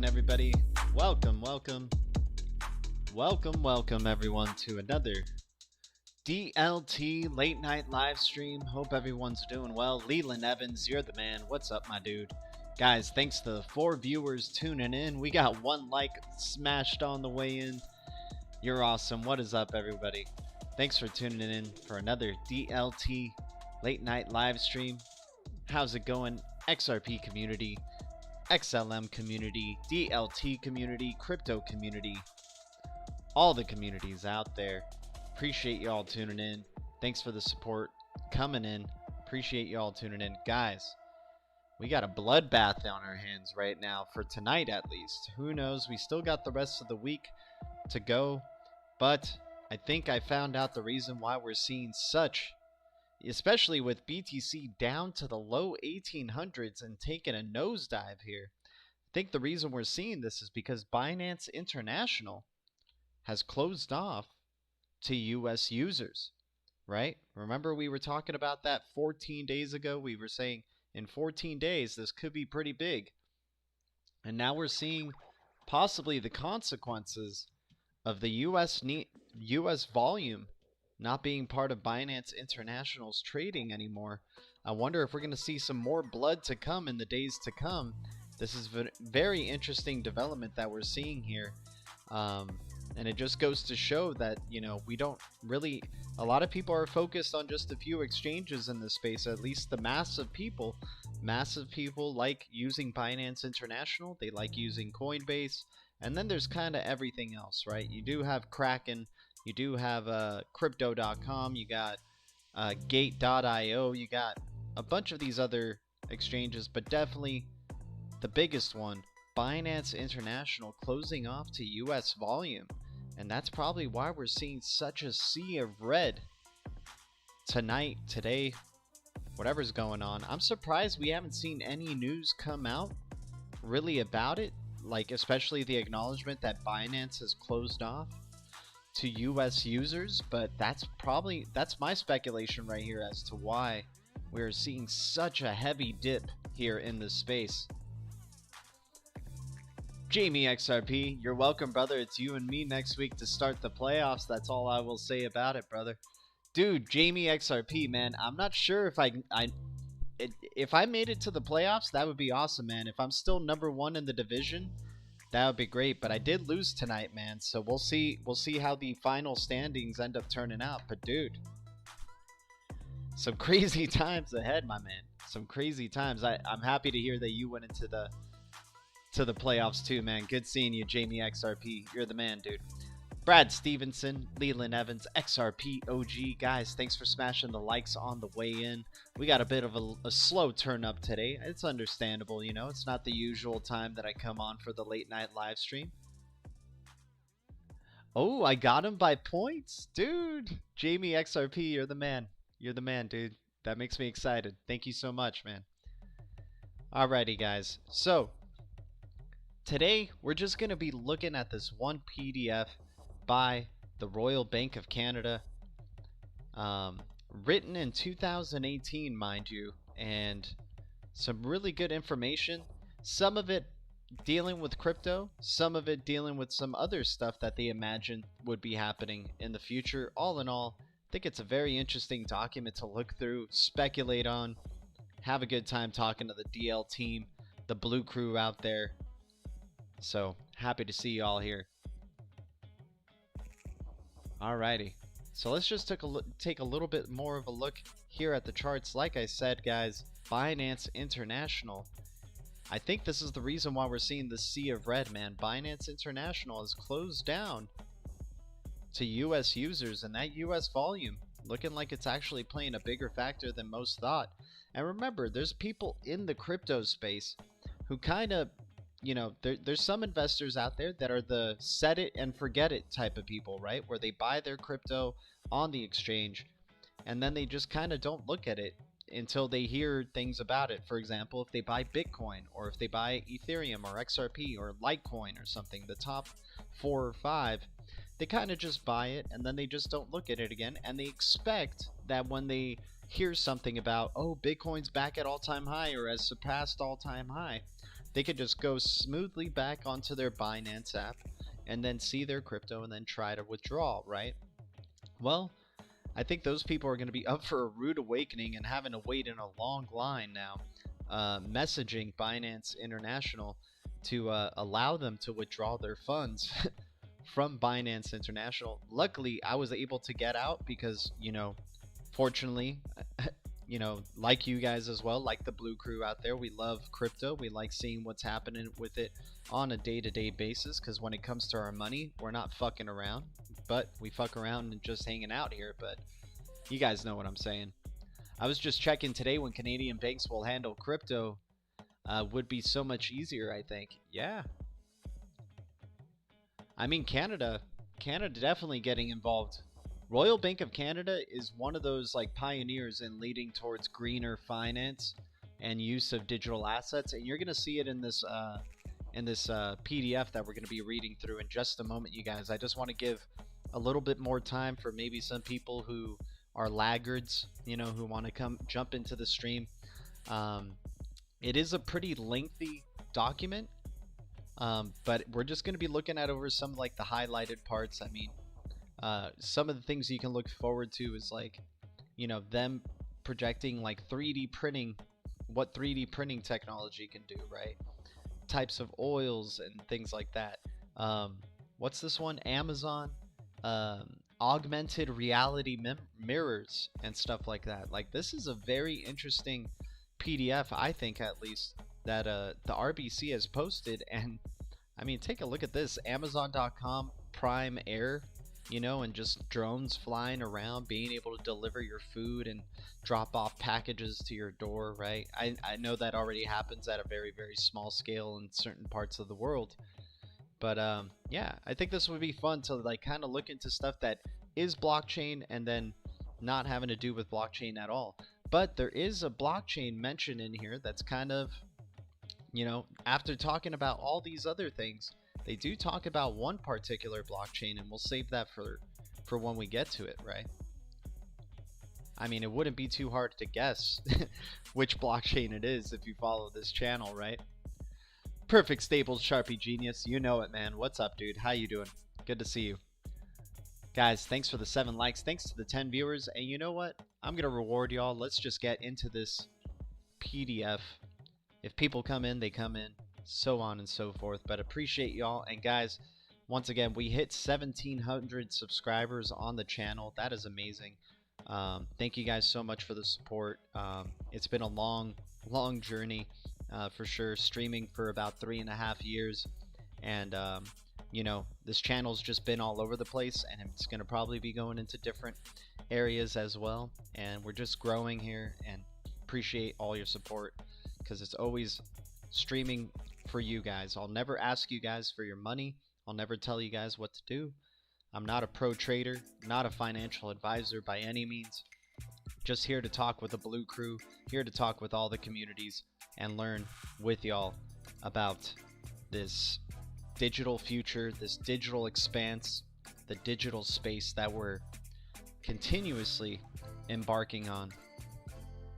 Everybody, welcome everyone to another DLT late night live stream. Hope everyone's doing well. Leland Evans, you're the man. What's up, my dude? Guys, thanks to 4 viewers tuning in. We got 1 like smashed on the way in. You're awesome. What is up, everybody? Thanks for tuning in for another DLT late night live stream. How's it going, XRP community, XLM community, DLT community, crypto community, all the communities out there? Appreciate y'all tuning in. Thanks for the support coming in. Appreciate y'all tuning in. Guys, we got a bloodbath on our hands right now for tonight, at least. Who knows? We still got the rest of the week to go, but I think I found out the reason why we're seeing such, especially with BTC down to the low 1800s and taking a nosedive here. I think the reason we're seeing this is because Binance International has closed off to US users, right? Remember we were talking about that 14 days ago? We were saying in 14 days this could be pretty big. And now we're seeing possibly the consequences of the US volume not being part of Binance International's trading anymore. I wonder if we're going to see some more blood to come in the days to come. This is a very interesting development that we're seeing here. And it just goes to show that, you know, we don't really, a lot of people are focused on just a few exchanges in this space, at least the massive people like using Binance International. They like using Coinbase. And then there's kind of everything else, right? You do have Kraken. You do have crypto.com, you got gate.io, you got a bunch of these other exchanges, but definitely the biggest one, Binance International, closing off to US volume. And that's probably why we're seeing such a sea of red tonight, today, whatever's going on. I'm surprised we haven't seen any news come out really about it, like especially the acknowledgement that Binance has closed off to US users, but that's my speculation right here as to why we're seeing such a heavy dip here in this space. Jamie XRP, you're welcome, brother. It's you and me next week to start the playoffs. That's all I will say about it, brother. Dude, Jamie XRP, man, I'm not sure if if I made it to the playoffs, that would be awesome, man. If I'm still #1 in the division, that would be great, but I did lose tonight, man. So we'll see how the final standings end up turning out. But dude, some crazy times ahead, my man. Some crazy times. I'm happy to hear that you went into the playoffs too, man. Good seeing you, Jamie XRP. You're the man, dude. Brad Stevenson, Leland Evans, XRP OG. Guys, thanks for smashing the likes on the way in. We got a bit of a slow turn up today. It's understandable, you know. It's not the usual time that I come on for the late night live stream. Oh, I got him by points? Dude, Jamie XRP, you're the man. You're the man, dude. That makes me excited. Thank you so much, man. Alrighty, guys. So, today we're just going to be looking at this one PDF by the Royal Bank of Canada, written in 2018, mind you, and some really good information. Some of it dealing with crypto, some of it dealing with some other stuff that they imagine would be happening in the future. All in all, I think it's a very interesting document to look through, speculate on, have a good time talking to the DL team, the blue crew out there. So happy to see you all here. Alrighty, so let's just take a little bit more of a look here at the charts. Like I said, guys, Binance International, I think this is the reason why we're seeing the sea of red, man. Binance International has closed down to US users, and that US volume looking like it's actually playing a bigger factor than most thought. And remember, there's people in the crypto space who kind of, you know, there's some investors out there that are the set it and forget it type of people, right? Where they buy their crypto on the exchange and then they just kind of don't look at it until they hear things about it. For example, if they buy Bitcoin or if they buy Ethereum or XRP or Litecoin or something, the top 4 or 5, they kind of just buy it and then they just don't look at it again, and they expect that when they hear something about, oh, Bitcoin's back at all-time high or has surpassed all-time high, they could just go smoothly back onto their Binance app and then see their crypto and then try to withdraw, right? Well, I think those people are going to be up for a rude awakening and having to wait in a long line now, messaging Binance International to allow them to withdraw their funds from Binance International. Luckily, I was able to get out because, you know, fortunately, you know, like you guys as well, like the blue crew out there, we love crypto. We like seeing what's happening with it on a day-to-day basis, because when it comes to our money, we're not fucking around, but we fuck around and just hanging out here. But you guys know what I'm saying. I was just checking today when Canadian banks will handle crypto would be so much easier, I think. Yeah. I mean, Canada definitely getting involved. Royal Bank of Canada is one of those like pioneers in leading towards greener finance and use of digital assets, and you're going to see it in this PDF that we're going to be reading through in just a moment, you guys. I just want to give a little bit more time for maybe some people who are laggards, you know, who want to jump into the stream. It is a pretty lengthy document, but we're just going to be looking at over some like the highlighted parts. I mean, some of the things you can look forward to is like, you know, them projecting like 3D printing, what 3D printing technology can do, right? Types of oils and things like that. What's this one? Amazon, augmented reality mirrors and stuff like that. Like, this is a very interesting PDF, I think, at least, that the RBC has posted. And I mean, take a look at this. Amazon.com Prime Air, you know, and just drones flying around, being able to deliver your food and drop off packages to your door, right? I know that already happens at a very, very small scale in certain parts of the world. But yeah, I think this would be fun to like kind of look into stuff that is blockchain and then not having to do with blockchain at all. But there is a blockchain mentioned in here that's kind of, you know, after talking about all these other things, they do talk about one particular blockchain, and we'll save that for when we get to it, right? I mean, it wouldn't be too hard to guess which blockchain it is if you follow this channel, right? Perfect Staples, Sharpie Genius, you know it, man. What's up, dude? How you doing? Good to see you. Guys, thanks for the 7 likes. Thanks to the 10 viewers. And you know what? I'm going to reward y'all. Let's just get into this PDF. If people come in, they come in. So on and so forth. But appreciate y'all. And guys, once again, we hit 1,700 subscribers on the channel. That is amazing. Thank you guys so much for the support. It's been a long journey for sure. Streaming for about 3.5 years. And you know, this channel's just been all over the place, and it's going to probably be going into different areas as well. And we're just growing here, and appreciate all your support, because it's always streaming for you guys. I'll never ask you guys for your money. I'll never tell you guys what to do. I'm not a pro trader, not a financial advisor by any means. Just here to talk with the Blue Crew, here to talk with all the communities and learn with y'all about this digital future, this digital expanse, the digital space that we're continuously embarking on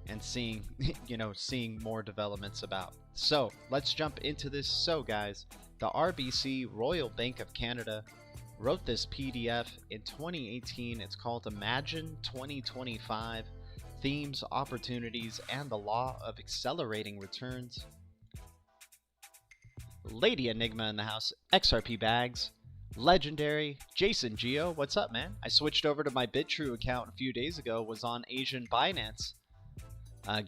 and seeing, you know, seeing more developments about. So let's jump into this. So guys, the RBC, Royal Bank of Canada, wrote this PDF in 2018. It's called Imagine 2025, Themes, Opportunities, and the Law of Accelerating Returns. Lady Enigma in the house, XRP Bags, Legendary, Jason Geo, what's up, man? I switched over to my BitTrue account a few days ago, was on Asian Binance.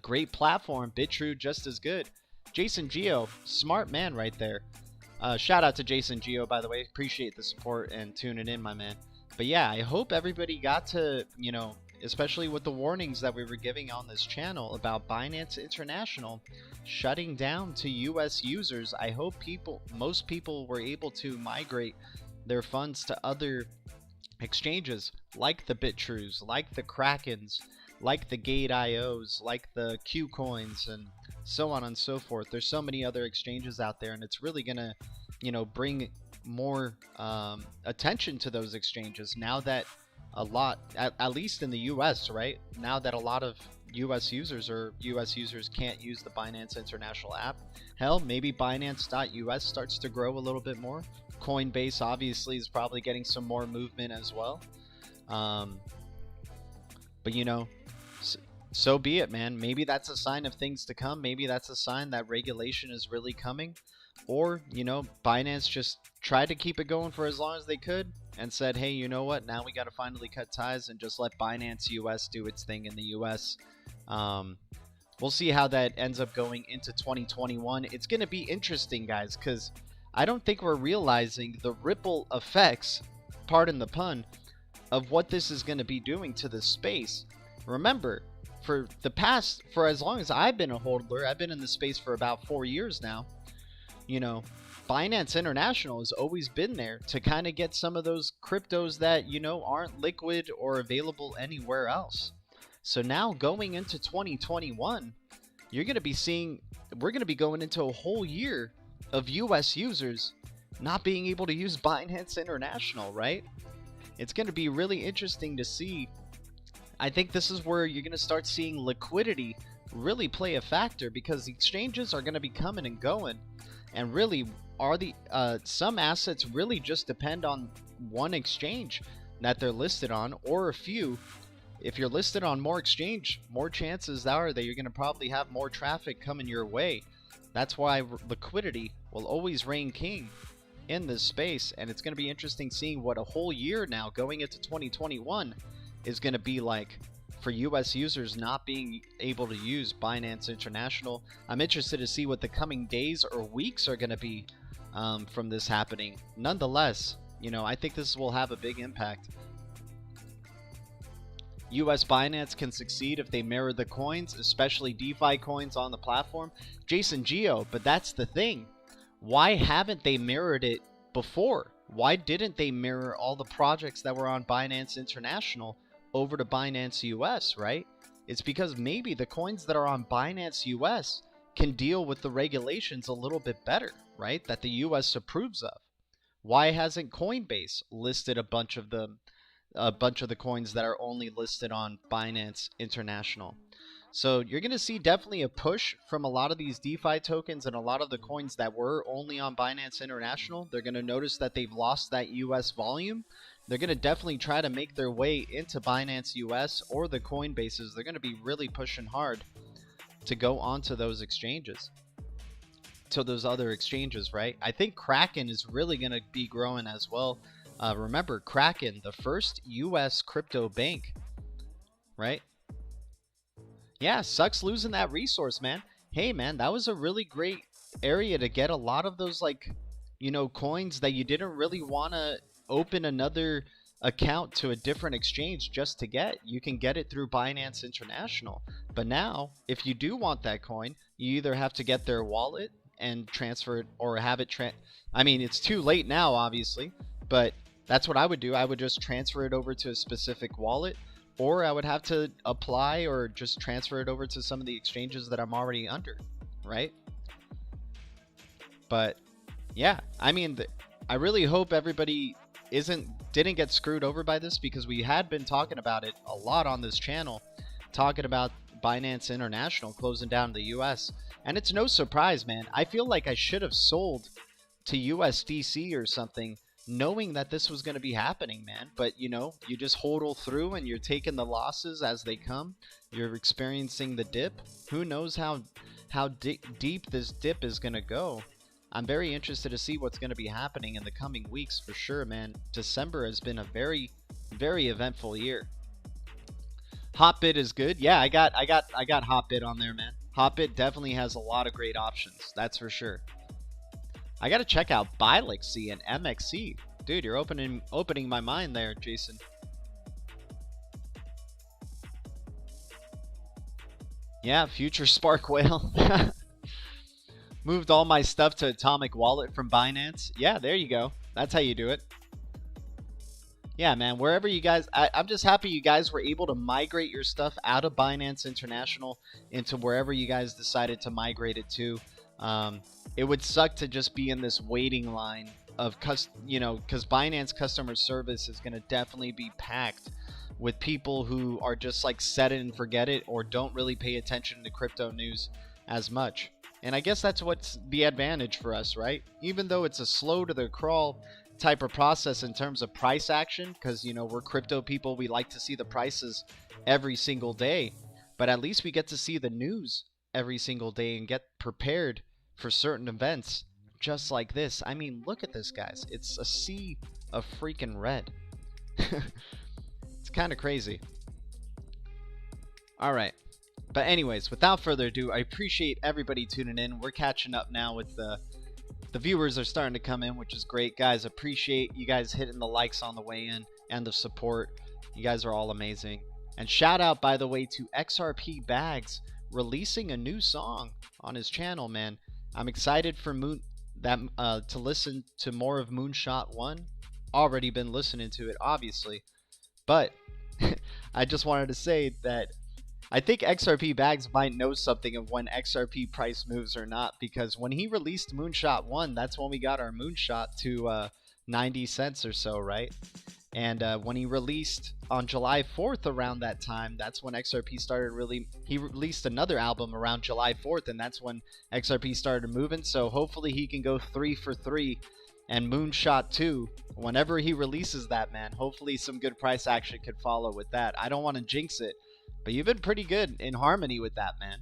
Great platform, BitTrue just as good. Jason Geo, smart man right there. Shout out to Jason Geo, by the way. Appreciate the support and tuning in, my man. But yeah, I hope everybody got to, you know, especially with the warnings that we were giving on this channel about Binance International shutting down to US users. I hope most people were able to migrate their funds to other exchanges like the BitTrues, like the Krakens, like the Gate.ios, like the Qcoins, and so on and so forth. There's so many other exchanges out there, and it's really gonna, you know, bring more attention to those exchanges now that a lot, at least in the US, right? Now that a lot of US users can't use the Binance International app. Hell, maybe Binance.us starts to grow a little bit more. Coinbase obviously is probably getting some more movement as well. But you know, so be it, man. Maybe that's a sign of things to come. Maybe that's a sign that regulation is really coming. Or, you know, Binance just tried to keep it going for as long as they could and said, hey, you know what? Now we got to finally cut ties and just let Binance US do its thing in the US. We'll see how that ends up going into 2021. It's going to be interesting, guys, because I don't think we're realizing the ripple effects, pardon the pun, of what this is going to be doing to the space. Remember, for as long as I've been a holder, I've been in the space for about 4 years now, you know, Binance International has always been there to kind of get some of those cryptos that, you know, aren't liquid or available anywhere else. So now going into 2021, you're going to be seeing, we're going to be going into a whole year of US users not being able to use Binance International, right? It's going to be really interesting to see. I think this is where you're going to start seeing liquidity really play a factor, because the exchanges are going to be coming and going, and really are the some assets really just depend on one exchange that they're listed on, or a few. If you're listed on more exchange, more chances are that you're going to probably have more traffic coming your way. That's why liquidity will always reign king in this space, and it's going to be interesting seeing what a whole year now going into 2021 is going to be like for US users not being able to use Binance International. I'm interested to see what the coming days or weeks are going to be from this happening. Nonetheless, you know, I think this will have a big impact. US Binance can succeed if they mirror the coins, especially DeFi coins on the platform. Jason Geo, but that's the thing. Why haven't they mirrored it before? Why didn't they mirror all the projects that were on Binance International over to Binance US, right? It's because maybe the coins that are on Binance US can deal with the regulations a little bit better, right? That the US approves of. Why hasn't Coinbase listed a bunch of the coins that are only listed on Binance International? So you're going to see definitely a push from a lot of these DeFi tokens and a lot of the coins that were only on Binance International. They're going to notice that they've lost that US volume. They're going to definitely try to make their way into Binance US or the Coinbases. They're going to be really pushing hard to go onto those exchanges, to those other exchanges, right? I think Kraken is really going to be growing as well. Remember, Kraken, the first US crypto bank, right? Yeah, sucks losing that resource, man. Hey, man, that was a really great area to get a lot of those, like, coins that you didn't really want to open another account to a different exchange just to get. You can get it through Binance International. But now, if you do want that coin, you either have to get their wallet and transfer it, or have it I mean, it's too late now, obviously, but that's what I would do. I would just transfer it over to a specific wallet, or I would have to apply or just transfer it over to some of the exchanges that I'm already under, right? But yeah, I mean, I really hope everybody didn't get screwed over by this, because we had been talking about it a lot on this channel, talking about Binance International closing down the US. And it's no surprise, man. I feel like I should have sold to USDC or something, knowing that this was going to be happening, man. But you just hodl through, and you're taking the losses as they come. You're experiencing the dip. Who knows how deep this dip is going to go. I'm very interested to see what's going to be happening in the coming weeks, for sure, man. December has been a very, very eventful year. Hotbit is good. Yeah, I got Hotbit on there, man. Hotbit definitely has a lot of great options, that's for sure. I gotta check out Bilexy and MXC. Dude, you're opening my mind there, Jason. Yeah, future Spark Whale. Moved all my stuff to Atomic Wallet from Binance. Yeah, there you go. That's how you do it. Yeah, man, wherever you guys... I'm just happy you guys were able to migrate your stuff out of Binance International into wherever you guys decided to migrate it to. It would suck to just be in this waiting line of, because Binance customer service is going to definitely be packed with people who are just like set it and forget it, or don't really pay attention to crypto news as much. And I guess that's what's the advantage for us, right? Even though it's a slow to the crawl type of process in terms of price action, because we're crypto people, we like to see the prices every single day, but at least we get to see the news every single day and get prepared for certain events just like this. I mean, look at this, guys. It's a sea of freaking red. It's kind of crazy. All right. But anyways, without further ado, I appreciate everybody tuning in. We're catching up now with the viewers are starting to come in, which is great, guys. Appreciate you guys hitting the likes on the way in and the support. You guys are all amazing. And shout out, by the way, to XRP Bags releasing a new song on his channel, man. I'm excited for to listen to more of Moonshot 1. Already been listening to it, obviously. But I just wanted to say that I think XRP Bags might know something of when XRP price moves or not, because when he released Moonshot 1, that's when we got our Moonshot to 90 cents or so, right? And when he released on July 4th around that time, that's when XRP started he released another album around July 4th, and that's when XRP started moving. So hopefully he can go 3 for 3 and Moonshot 2 whenever he releases that, man. Hopefully some good price action could follow with that. I don't want to jinx it, but you've been pretty good in harmony with that, man.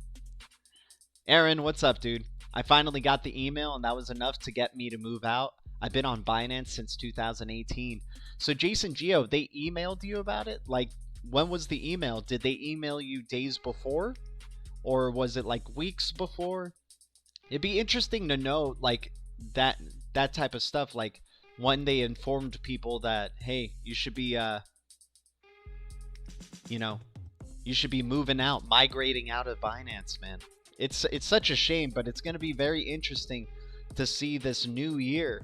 Aaron, what's up, dude? I finally got the email, and that was enough to get me to move out. I've been on Binance since 2018. So Jason Geo, they emailed you about it? Like, when was the email? Did they email you days before? Or was it like weeks before? It'd be interesting to know, like, that type of stuff. Like, when they informed people that, hey, you should be, you should be moving out, migrating out of Binance, man. It's such a shame, but it's going to be very interesting to see this new year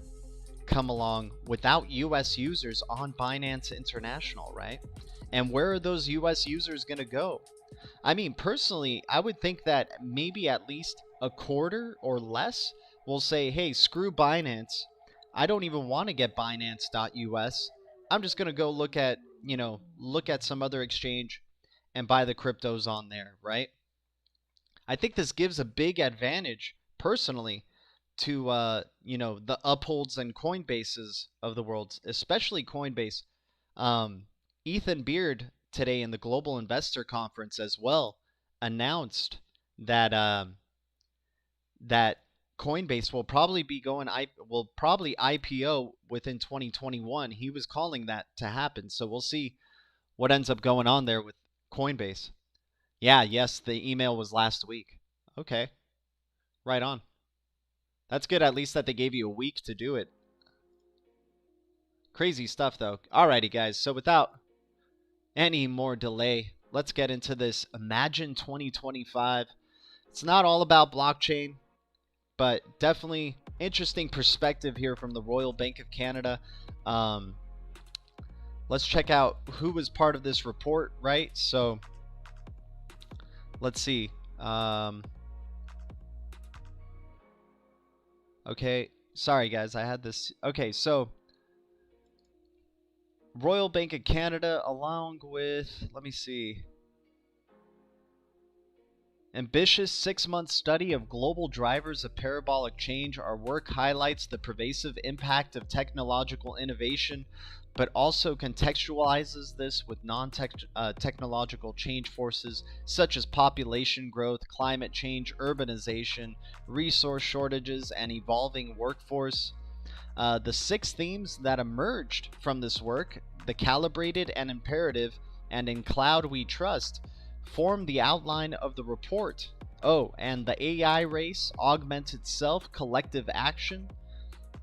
come along without US users on Binance International, right? And where are those US users going to go? I mean, personally, I would think that maybe at least a quarter or less will say, hey, screw Binance. I don't even want to get Binance.us. I'm just going to go look at some other exchange and buy the cryptos on there, right? I think this gives a big advantage, personally, to the Upholds and Coinbases of the world, especially Coinbase. Ethan Beard today in the Global Investor Conference as well announced that that Coinbase will probably IPO within 2021. He was calling that to happen, so we'll see what ends up going on there with Coinbase. Yeah, yes, the email was last week. Okay, right on. That's good, at least that they gave you a week to do it. Crazy stuff, though. Alrighty, guys. So without any more delay, let's get into this Imagine 2025. It's not all about blockchain, but definitely interesting perspective here from the Royal Bank of Canada. Let's check out who was part of this report, right? So let's see. Okay, sorry guys, I had this. Okay, so Royal Bank of Canada, along with, let me see, ambitious 6-month study of global drivers of parabolic change. Our work highlights the pervasive impact of technological innovation, but also contextualizes this with non-technological change forces such as population growth, climate change, urbanization, resource shortages, and evolving workforce. The 6 themes that emerged from this work, the calibrated and imperative, and in cloud we trust, form the outline of the report. Oh, and the AI race, augmented self, collective action,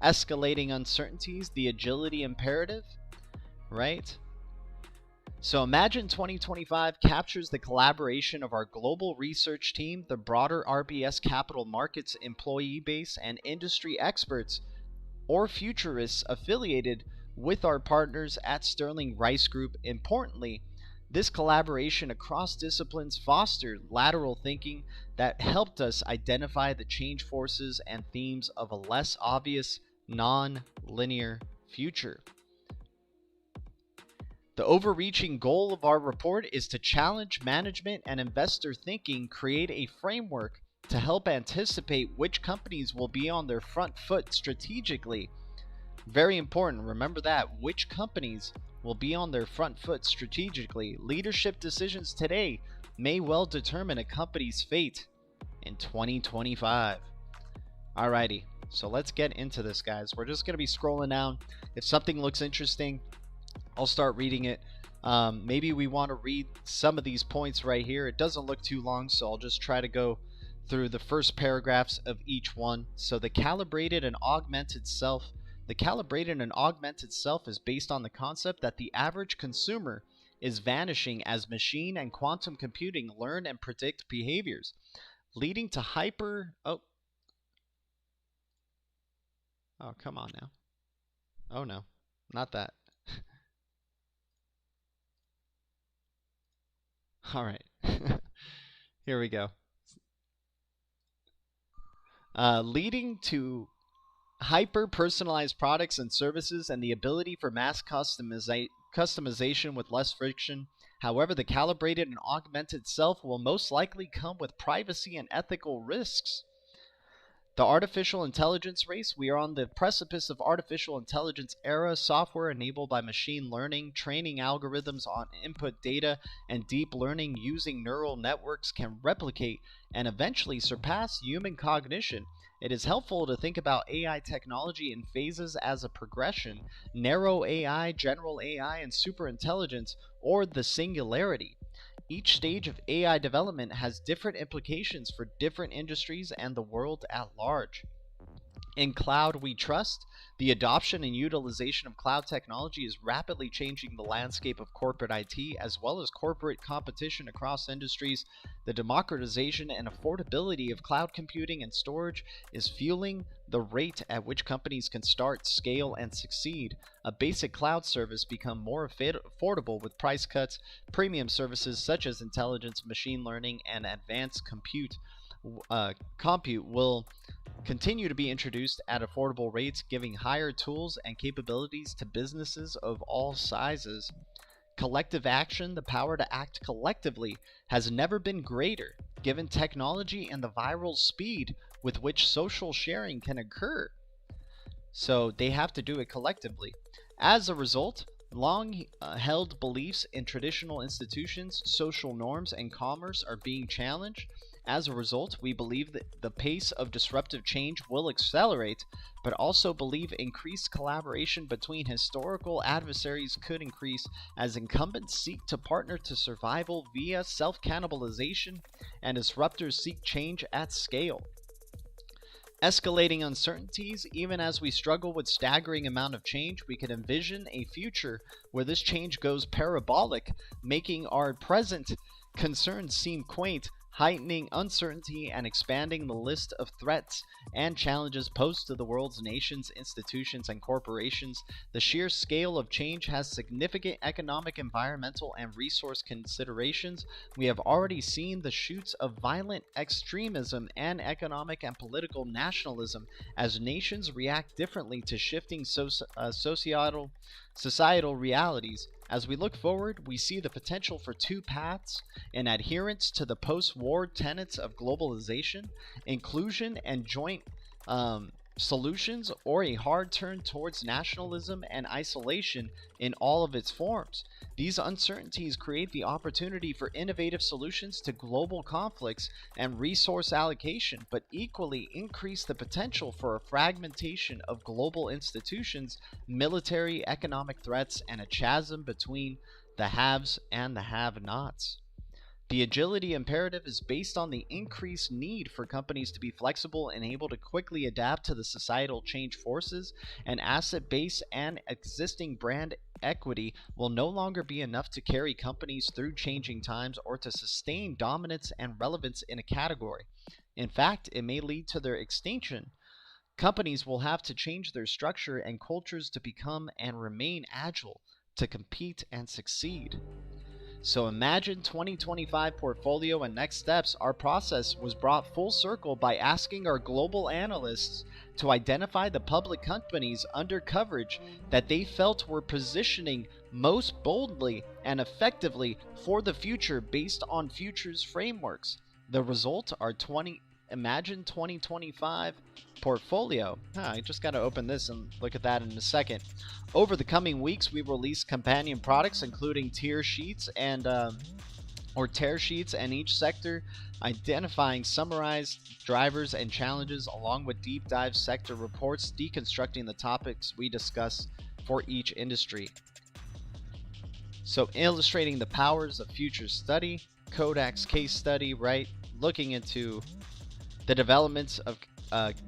escalating uncertainties, the agility imperative, right? So Imagine 2025 captures the collaboration of our global research team, the broader RBS Capital Markets employee base, and industry experts or futurists affiliated with our partners at Sterling Rice Group. Importantly, this collaboration across disciplines fostered lateral thinking that helped us identify the change forces and themes of a less obvious, non-linear future. The overreaching goal of our report is to challenge management and investor thinking, create a framework to help anticipate which companies will be on their front foot strategically. Very important, remember that, which companies will be on their front foot strategically. Leadership decisions today may well determine a company's fate in 2025. Alrighty, so let's get into this, guys. We're just going to be scrolling down. If something looks interesting, I'll start reading it. Maybe we want to read some of these points right here. It doesn't look too long, so I'll just try to go through the first paragraphs of each one. So the calibrated and augmented self. The calibrated and augmented self is based on the concept that the average consumer is vanishing as machine and quantum computing learn and predict behaviors, leading to Oh, come on now. Oh no, not that. All right. Here we go. Leading to hyper-personalized products and services and the ability for mass customization with less friction. However, the calibrated and augmented self will most likely come with privacy and ethical risks. The artificial intelligence race. We are on the precipice of artificial intelligence era. Software enabled by machine learning, training algorithms on input data, and deep learning using neural networks can replicate and eventually surpass human cognition. It is helpful to think about AI technology in phases as a progression: narrow AI, general AI, and superintelligence, or the singularity. Each stage of AI development has different implications for different industries and the world at large. In cloud we trust, the adoption and utilization of cloud technology is rapidly changing the landscape of corporate IT as well as corporate competition across industries. The democratization and affordability of cloud computing and storage is fueling the rate at which companies can start, scale, and succeed. A basic cloud service become more affordable with price cuts. Premium services such as intelligence, machine learning, and advanced compute will continue to be introduced at affordable rates, giving higher tools and capabilities to businesses of all sizes. Collective action, the power to act collectively, has never been greater, given technology and the viral speed with which social sharing can occur. So they have to do it collectively. As a result, long-held beliefs in traditional institutions, social norms, and commerce are being challenged. As a result, we believe that the pace of disruptive change will accelerate, but also believe increased collaboration between historical adversaries could increase as incumbents seek to partner to survival via self-cannibalization and disruptors seek change at scale. Escalating uncertainties, even as we struggle with staggering amount of change, we can envision a future where this change goes parabolic, making our present concerns seem quaint, heightening uncertainty and expanding the list of threats and challenges posed to the world's nations, institutions, and corporations. The sheer scale of change has significant economic, environmental, and resource considerations. We have already seen the shoots of violent extremism and economic and political nationalism as nations react differently to shifting societal realities. As we look forward, we see the potential for two paths: an adherence to the post-war tenets of globalization, inclusion, and joint solutions, or a hard turn towards nationalism and isolation in all of its forms. These uncertainties create the opportunity for innovative solutions to global conflicts and resource allocation, but equally increase the potential for a fragmentation of global institutions, military, economic threats, and a chasm between the haves and the have-nots. The agility imperative is based on the increased need for companies to be flexible and able to quickly adapt to the societal change forces. An asset base and existing brand equity will no longer be enough to carry companies through changing times or to sustain dominance and relevance in a category. In fact, it may lead to their extinction. Companies will have to change their structure and cultures to become and remain agile, to compete and succeed. So imagine 2025 portfolio and next steps. Our process was brought full circle by asking our global analysts to identify the public companies under coverage that they felt were positioning most boldly and effectively for the future based on futures frameworks. The result are Imagine 2025 portfolio. I just got to open this and look at that in a second. Over the coming weeks, we release companion products including tier sheets and or tear sheets in each sector, identifying summarized drivers and challenges along with deep dive sector reports deconstructing the topics we discuss for each industry. So illustrating the powers of future study, Kodak's case study, right? Looking into the developments of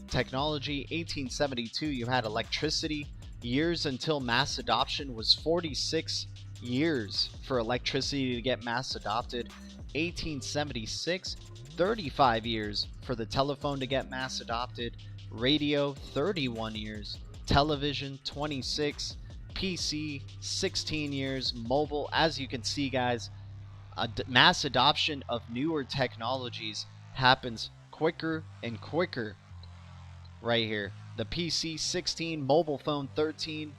technology. 1872, you had electricity. Years until mass adoption was 46 years for electricity to get mass adopted. 1876, 35 years for the telephone to get mass adopted. Radio, 31 years. Television, 26. PC, 16 years. Mobile, as you can see, guys, mass adoption of newer technologies happens quicker and quicker right here. The PC 16, mobile phone 13,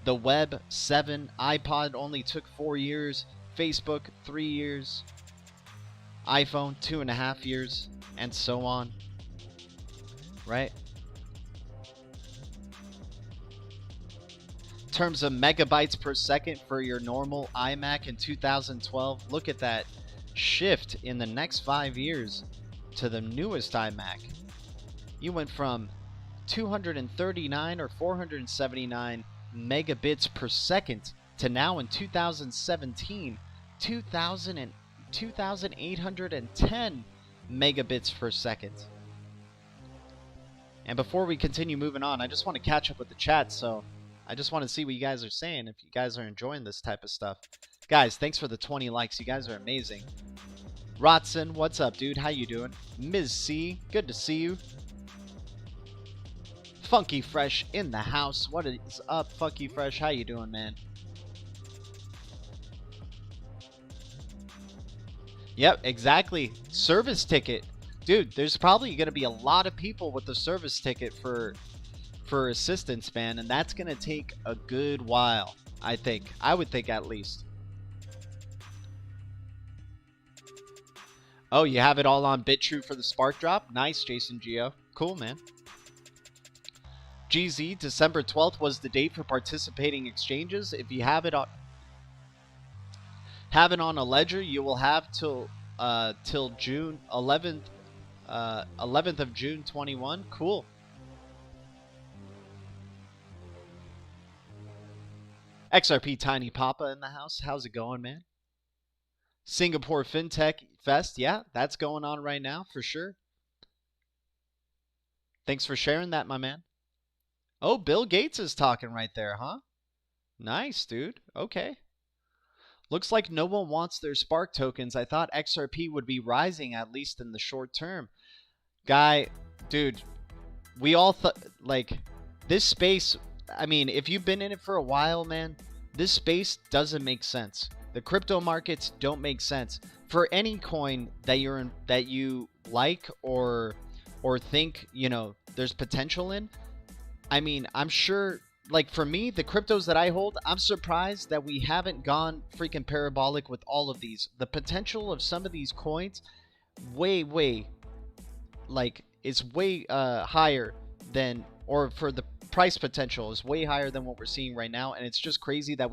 the web 7, iPod only took 4 years, Facebook 3 years, iPhone 2.5 years, and so on, right? In terms of megabytes per second for your normal iMac in 2012, look at that shift in the next 5 years to the newest iMac. You went from 239 or 479 megabits per second to now in 2017 2810 megabits per second. And before we continue moving on, I just want to catch up with the chat, so I just want to see what you guys are saying, if you guys are enjoying this type of stuff. Guys, thanks for the 20 likes. You guys are amazing. Rotson, what's up, dude? How you doing? Ms. C, good to see you. Funky Fresh in the house. What is up, Funky Fresh? How you doing, man? Yep, exactly. Service ticket. Dude, there's probably going to be a lot of people with the service ticket for assistance, man, and that's going to take a good while, I think. I would think at least. Oh, you have it all on BitTrue for the Spark Drop? Nice, Jason Geo. Cool, man. GZ, December 12th was the date for participating exchanges. If you have it on a ledger, you will have till June 11th, 11th of June 21. Cool. XRP Tiny Papa in the house. How's it going, man? Singapore FinTech Fest. Yeah, that's going on right now for sure. Thanks for sharing that, my man. Oh, Bill Gates is talking right there, huh? Nice, dude. Okay. Looks like no one wants their Spark tokens. I thought XRP would be rising at least in the short term. Guy, dude, we all thought, like, this space, I mean, if you've been in it for a while, man, this space doesn't make sense. The crypto markets don't make sense. For any coin that you're in, that you like or think, you know, there's potential in, I mean, I'm sure, like, for me, the cryptos that I hold, I'm surprised that we haven't gone freaking parabolic with all of these. The potential of some of these coins, way, like, is way higher than, or for the price potential is way higher than what we're seeing right now. And it's just crazy that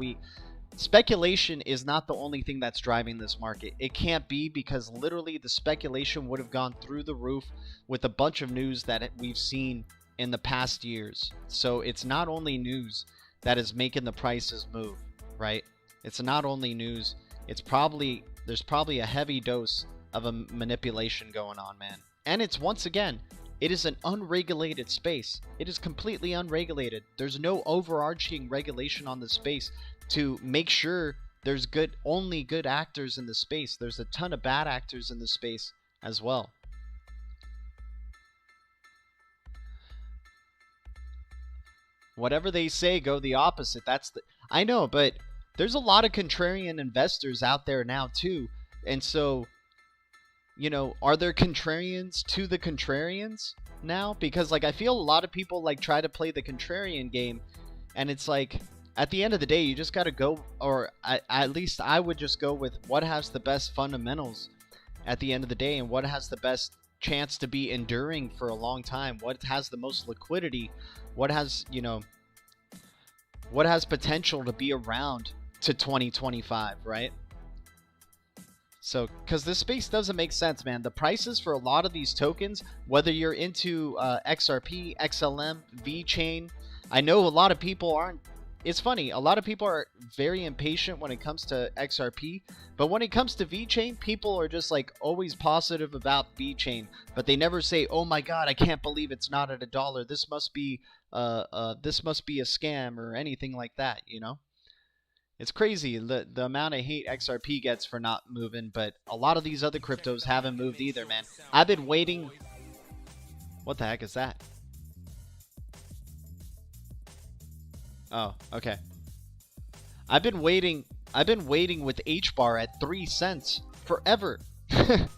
speculation is not the only thing that's driving this market. It can't be, because literally the speculation would have gone through the roof with a bunch of news that we've seen in the past years. So it's not only news that is making the prices move, right? It's not only news. It's probably, there's probably a heavy dose of a manipulation going on, man. And it's, once again, it is an unregulated space. It is completely unregulated. There's no overarching regulation on the space to make sure there's only good actors in the space. There's a ton of bad actors in the space as well. Whatever they say, go the opposite. I know, but there's a lot of contrarian investors out there now too. And so, you know, are there contrarians to the contrarians now? Because, like, I feel a lot of people, like, try to play the contrarian game, and it's like, at the end of the day, you just got to go, or at least I would just go with what has the best fundamentals at the end of the day, and what has the best chance to be enduring for a long time, what has the most liquidity, what has, you know, what has potential to be around to 2025, right? So, because this space doesn't make sense, man. The prices for a lot of these tokens, whether you're into XRP, XLM, VeChain, I know a lot of people aren't. It's funny, a lot of people are very impatient when it comes to XRP, but when it comes to VeChain, people are just, like, always positive about VeChain, but they never say, "Oh my God, I can't believe it's not at $1. This must be a scam," or anything like that, you know? It's crazy the amount of hate XRP gets for not moving, but a lot of these other cryptos haven't moved either, man. I've been waiting. What the heck is that? Oh, okay. I've been waiting with HBAR at 3 cents forever. And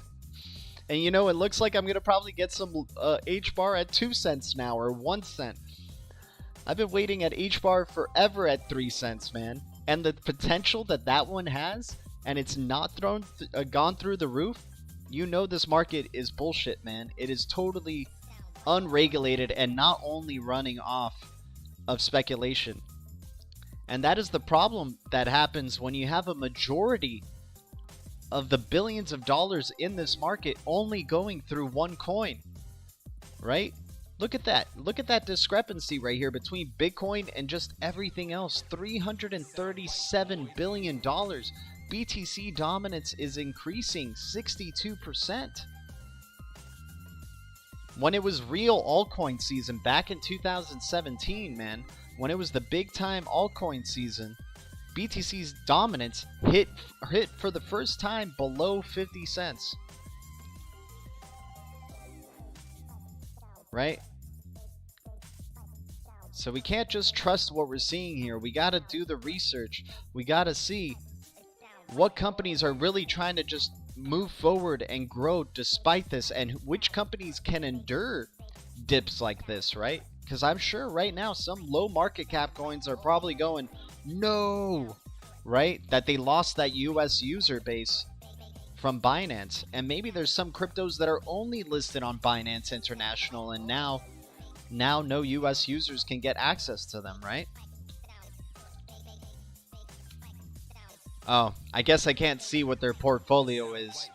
you know, it looks like I'm going to probably get some HBAR at 2 cents now, or 1 cent. I've been waiting at HBAR forever at 3 cents, man. And the potential that one has, and it's not gone through the roof, you know this market is bullshit, man. It is totally unregulated and not only running off of speculation. And that is the problem that happens when you have a majority of the billions of dollars in this market only going through one coin, right? Look at that. Look at that discrepancy right here between Bitcoin and just everything else. $337 billion. BTC dominance is increasing 62%. When it was real altcoin season back in 2017, man, when it was the big time altcoin season, BTC's dominance hit for the first time below 50 cents. Right? So we can't just trust what we're seeing here. We got to do the research. We got to see what companies are really trying to just move forward and grow despite this, and which companies can endure dips like this, right? Because I'm sure right now some low market cap coins are probably going, no, right? That they lost that US user base from Binance. And maybe there's some cryptos that are only listed on Binance International, and now no US users can get access to them, right? Oh, I guess I can't see what their portfolio is.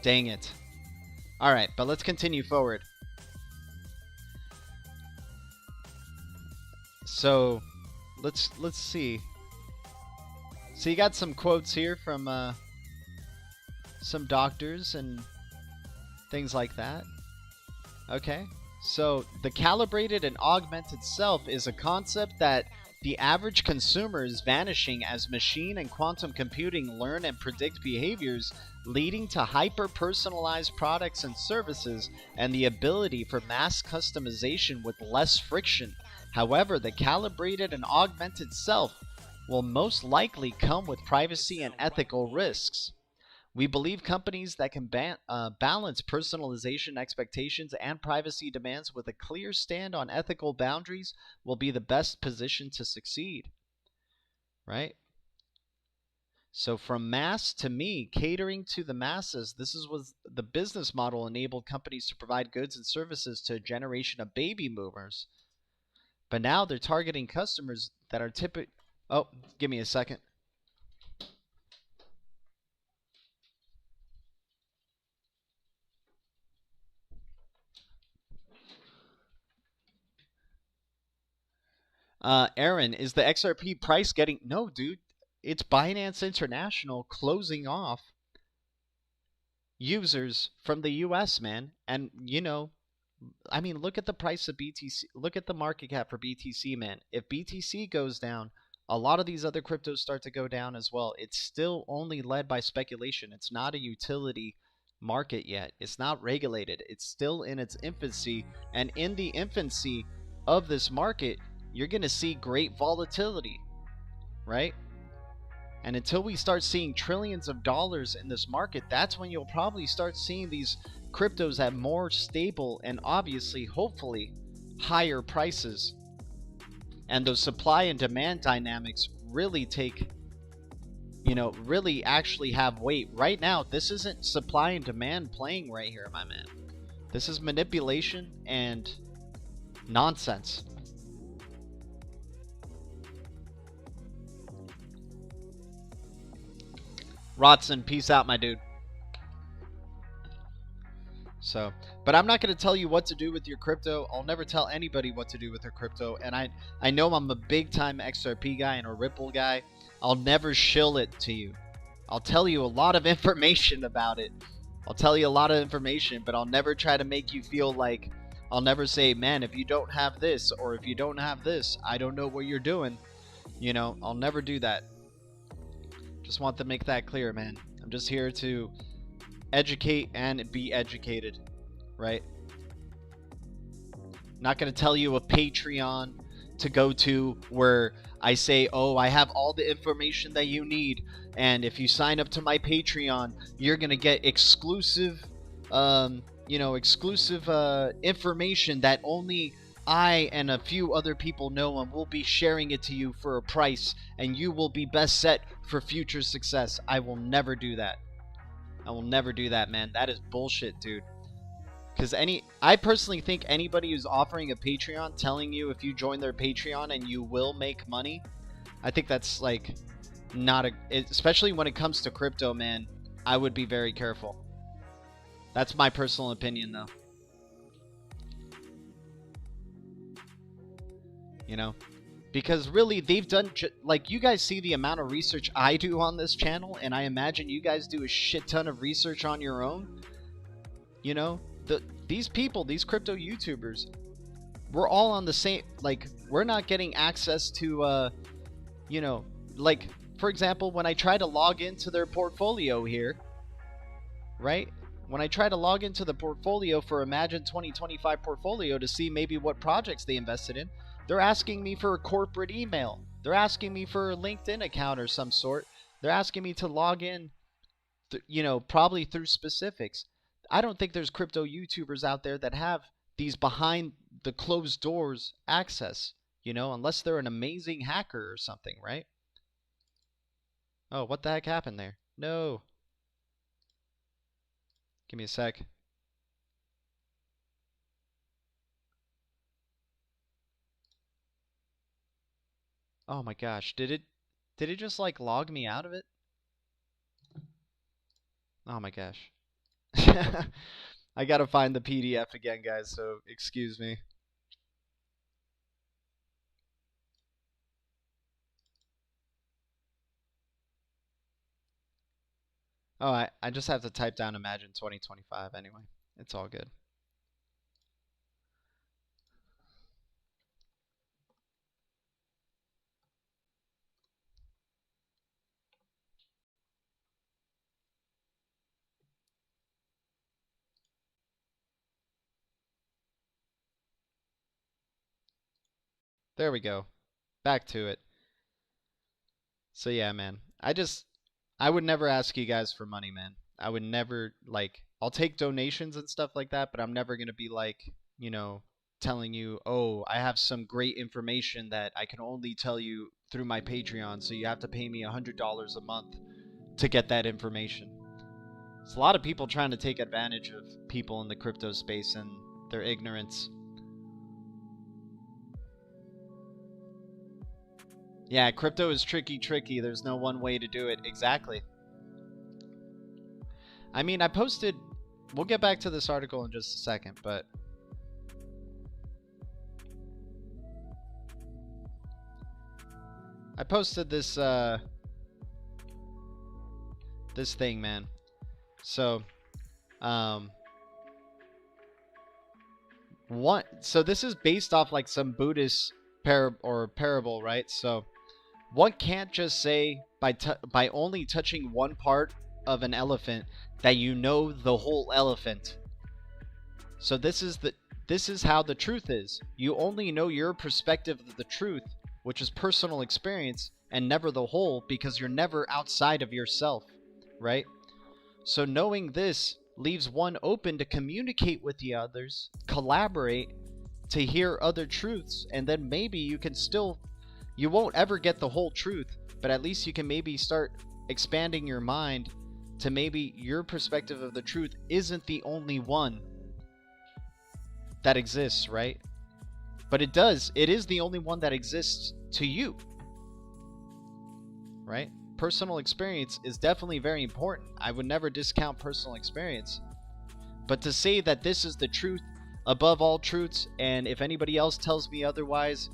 Dang it. Alright, but let's continue forward. So, let's see. So you got some quotes here from some doctors and things like that. Okay. So the calibrated and augmented self is a concept that the average consumer is vanishing as machine and quantum computing learn and predict behaviors, leading to hyper-personalized products and services and the ability for mass customization with less friction. However, the calibrated and augmented self will most likely come with privacy and ethical risks. We believe companies that can balance personalization expectations and privacy demands with a clear stand on ethical boundaries will be the best positioned to succeed. Right? So from mass to me, catering to the masses, this was the business model enabled companies to provide goods and services to a generation of baby boomers. But now they're targeting customers that are typically... Oh, give me a second. Aaron, is the XRP price getting... No, dude. It's Binance International closing off users from the US, man. And, you know, I mean, look at the price of BTC. Look at the market cap for BTC, man. If BTC goes down, a lot of these other cryptos start to go down as well. It's still only led by speculation. It's not a utility market yet. It's not regulated. It's still in its infancy. And in the infancy of this market, you're going to see great volatility, right? And until we start seeing trillions of dollars in this market, that's when you'll probably start seeing these cryptos at more stable and obviously, hopefully, higher prices. And those supply and demand dynamics really take, really actually have weight. Right now, this isn't supply and demand playing right here, my man. This is manipulation and nonsense. Rotson, peace out, my dude. So, but I'm not going to tell you what to do with your crypto. I'll never tell anybody what to do with their crypto. And I know I'm a big time XRP guy and a Ripple guy. I'll never shill it to you. I'll tell you a lot of information about it. I'll tell you a lot of information, but I'll never try to make you feel like... I'll never say, man, if you don't have this or if you don't have this, I don't know what you're doing. I'll never do that. Just want to make that clear, man. I'm just here to educate and be educated, right? Not going to tell you a Patreon to go to where I say, oh, I have all the information that you need, and if you sign up to my Patreon, you're going to get exclusive, information that only I and a few other people know, and we'll be sharing it to you for a price, and you will be best set for future success. I will never do that. I will never do that, man. That is bullshit, dude. Because I personally think anybody who's offering a Patreon, telling you if you join their Patreon and you will make money, I think that's like not especially when it comes to crypto, man, I would be very careful. That's my personal opinion, though. Because really they've done, like, you guys see the amount of research I do on this channel, and I imagine you guys do a shit ton of research on your own. These people, these crypto YouTubers, we're all on the same, like, we're not getting access to, like, for example, when I try to log into their portfolio here, right? When I try to log into the portfolio for Imagine 2025 portfolio to see maybe what projects they invested in, they're asking me for a corporate email. They're asking me for a LinkedIn account or some sort. They're asking me to log in, probably through specifics. I don't think there's crypto YouTubers out there that have these behind the closed doors access, unless they're an amazing hacker or something, right? Oh, what the heck happened there? No. Give me a sec. Oh my gosh, did it just like log me out of it? Oh my gosh. I gotta find the PDF again, guys, so excuse me. Oh, I just have to type down Imagine 2025 anyway. It's all good. There we go. Back to it. So yeah, man. I would never ask you guys for money, man. I would never, like, I'll take donations and stuff like that, but I'm never going to be like, you know, telling you, "Oh, I have some great information that I can only tell you through my Patreon, so you have to pay me $100 a month to get that information." There's a lot of people trying to take advantage of people in the crypto space and their ignorance. Yeah, crypto is tricky. There's no one way to do it. Exactly. I mean, I posted... We'll get back to this article in just a second, but... I posted this, this thing, man. So, so this is based off, like, some Buddhist parable, right? So, one can't just say by only touching one part of an elephant that you know the whole elephant. So this is how the truth is. You only know your perspective of the truth, which is personal experience, and never the whole, because you're never outside of yourself, right? So knowing this leaves one open to communicate with the others, collaborate, to hear other truths, and then maybe you can still... You won't ever get the whole truth, but at least you can maybe start expanding your mind to maybe your perspective of the truth isn't the only one that exists, right? But it is the only one that exists to you, right? Personal experience is definitely very important. I would never discount personal experience. But to say that this is the truth above all truths, and if anybody else tells me otherwise,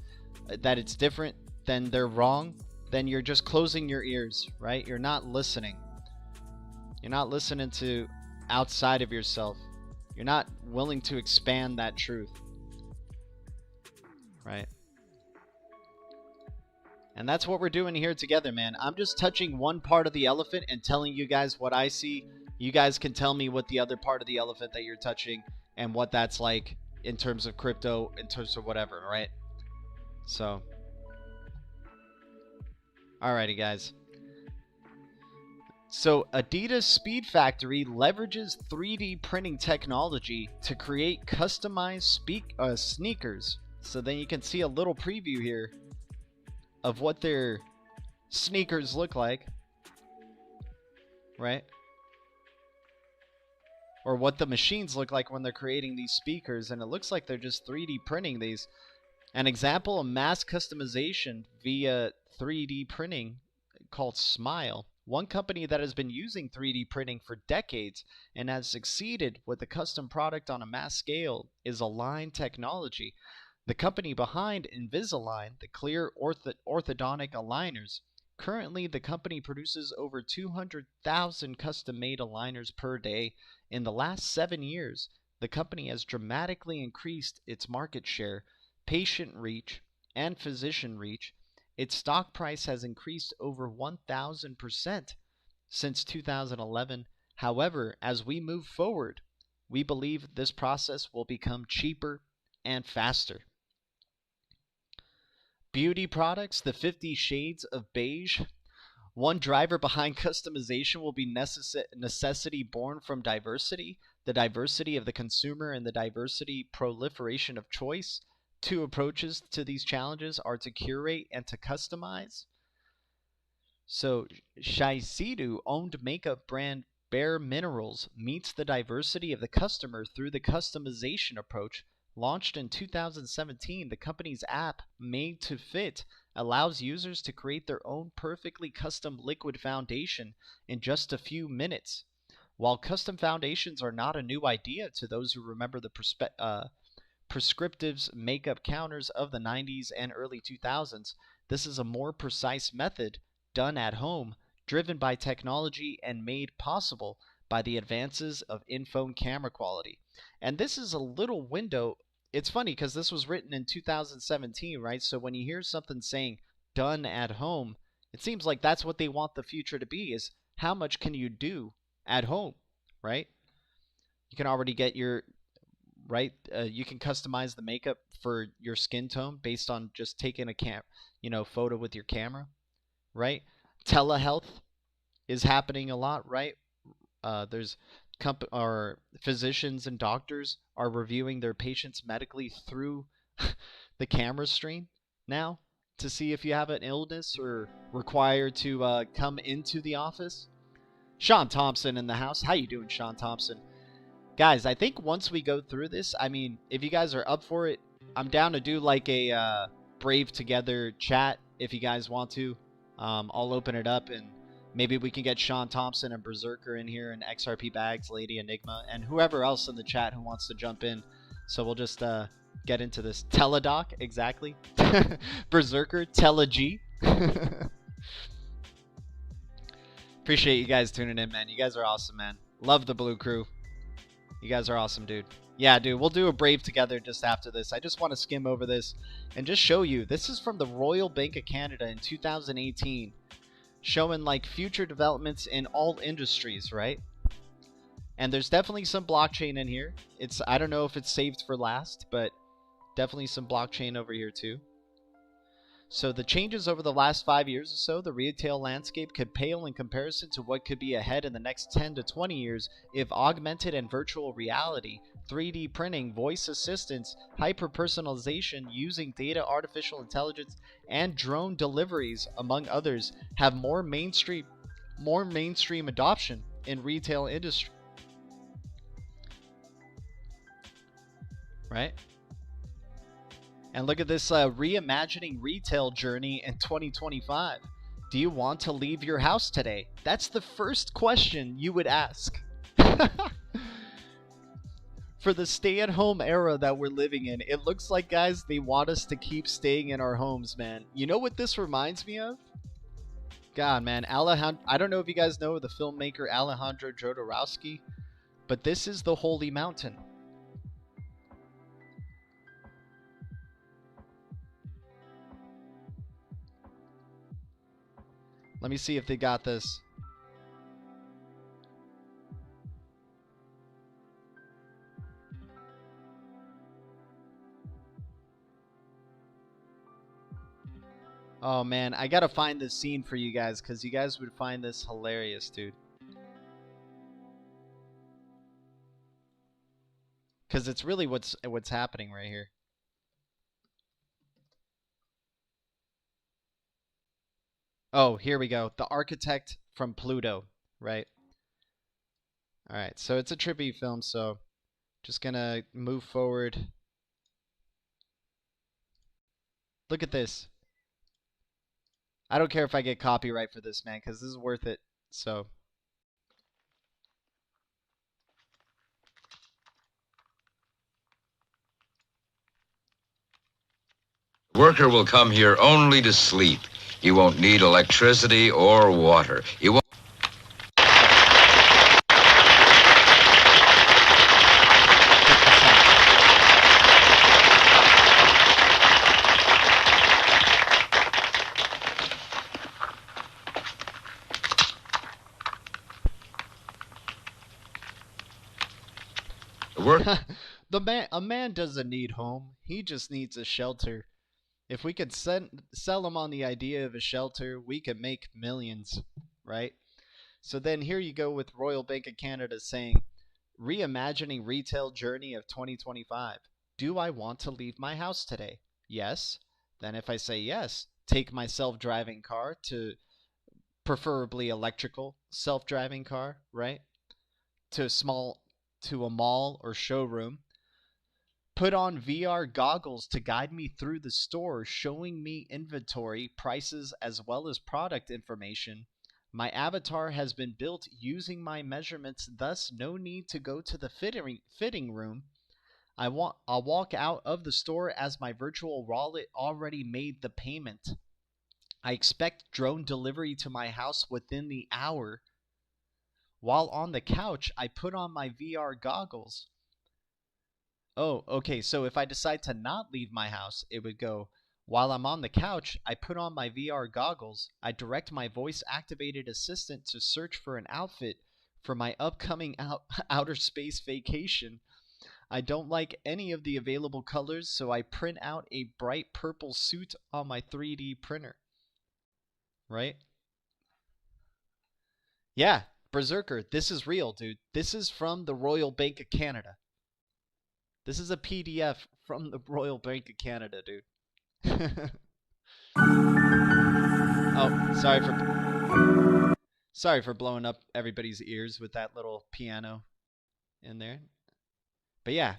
that it's different, then they're wrong, then you're just closing your ears, right? You're not listening. You're not listening to outside of yourself. You're not willing to expand that truth, right? And that's what we're doing here together, man. I'm just touching one part of the elephant and telling you guys what I see. You guys can tell me what the other part of the elephant that you're touching and what that's like in terms of crypto, in terms of whatever, right? So... Alrighty, guys. So, Adidas Speed Factory leverages 3D printing technology to create customized sneakers. So then you can see a little preview here of what their sneakers look like, right? Or what the machines look like when they're creating these speakers, and it looks like they're just 3D printing these. An example of mass customization via 3D printing called Smile. One company that has been using 3D printing for decades and has succeeded with a custom product on a mass scale is Align Technology, the company behind Invisalign, the clear orthodontic aligners. Currently, the company produces over 200,000 custom-made aligners per day. In the last 7 years, the company has dramatically increased its market share, patient reach, and physician reach. Its stock price has increased over 1,000% since 2011. However, as we move forward, we believe this process will become cheaper and faster. Beauty products, the 50 Shades of Beige. One driver behind customization will be necessity born from diversity, the diversity of the consumer and the diversity proliferation of choice. Two approaches to these challenges are to curate and to customize. So, Shiseido-owned makeup brand Bare Minerals meets the diversity of the customer through the customization approach. Launched in 2017, the company's app, Made to Fit, allows users to create their own perfectly custom liquid foundation in just a few minutes. While custom foundations are not a new idea to those who remember the prescriptives makeup counters of the 90s and early 2000s, this is a more precise method done at home, driven by technology and made possible by the advances of in-phone camera quality. And this is a little window. It's funny because this was written in 2017, right? So when you hear something saying done at home, it seems like that's what they want the future to be, is how much can you do at home, right? You can already get your right? You can customize the makeup for your skin tone based on just taking a photo with your camera, right? Telehealth is happening a lot, right? There's or physicians and doctors are reviewing their patients medically through the camera stream now to see if you have an illness or require to come into the office. Sean Thompson in the house. How you doing, Sean Thompson? Guys, I think once we go through this, I mean, if you guys are up for it, I'm down to do like a Brave Together chat if you guys want to. I'll open it up and maybe we can get Sean Thompson and Berserker in here and XRP Bags, Lady Enigma, and whoever else in the chat who wants to jump in. So we'll just get into this. Teledoc, exactly. Berserker, Tele-G. Appreciate you guys tuning in, man. You guys are awesome, man. Love the Blue Crew. You guys are awesome, dude. Yeah, dude, we'll do a Brave Together just after this. I just want to skim over this and just show you. This is from the Royal Bank of Canada in 2018, showing like future developments in all industries, right? And there's definitely some blockchain in here. I don't know if it's saved for last, but definitely some blockchain over here too. So the changes over the last 5 years or so, the retail landscape could pale in comparison to what could be ahead in the next 10 to 20 years if augmented and virtual reality, 3D printing, voice assistance, hyper-personalization using data, artificial intelligence, and drone deliveries, among others, have more mainstream adoption in retail industry. Right? And look at this reimagining retail journey in 2025. Do you want to leave your house today? That's the first question you would ask. For the stay-at-home era that we're living in, it looks like, guys, they want us to keep staying in our homes, man. You know what this reminds me of? God, man, I don't know if you guys know the filmmaker Alejandro Jodorowsky, but this is the Holy Mountain. Let me see if they got this. Oh man, I gotta find this scene for you guys because you guys would find this hilarious, dude. Because it's really what's happening right here. Oh, here we go. The architect from Pluto, right? Alright, so it's a trippy film, so just gonna move forward. Look at this. I don't care if I get copyright for this, man, because this is worth it, so. Worker will come here only to sleep. You won't need electricity or water. You won't. A man doesn't need home. He just needs a shelter. If we could sell him on the idea of a shelter, we could make millions, right? So then here you go with Royal Bank of Canada saying, reimagining retail journey of 2025. Do I want to leave my house today? Yes. Then if I say yes, take my self-driving car to preferably electrical self-driving car, right? To a mall or showroom. Put on VR goggles to guide me through the store, showing me inventory, prices, as well as product information. My avatar has been built using my measurements, thus no need to go to the fitting room. I'll walk out of the store as my virtual wallet already made the payment. I expect drone delivery to my house within the hour. While on the couch, I put on my VR goggles. Oh, okay, so if I decide to not leave my house, it would go, while I'm on the couch, I put on my VR goggles. I direct my voice-activated assistant to search for an outfit for my upcoming outer space vacation. I don't like any of the available colors, so I print out a bright purple suit on my 3D printer. Right? Yeah, Berserker, this is real, dude. This is from the Royal Bank of Canada. This is a PDF from the Royal Bank of Canada, dude. Oh, sorry for blowing up everybody's ears with that little piano in there. But yeah,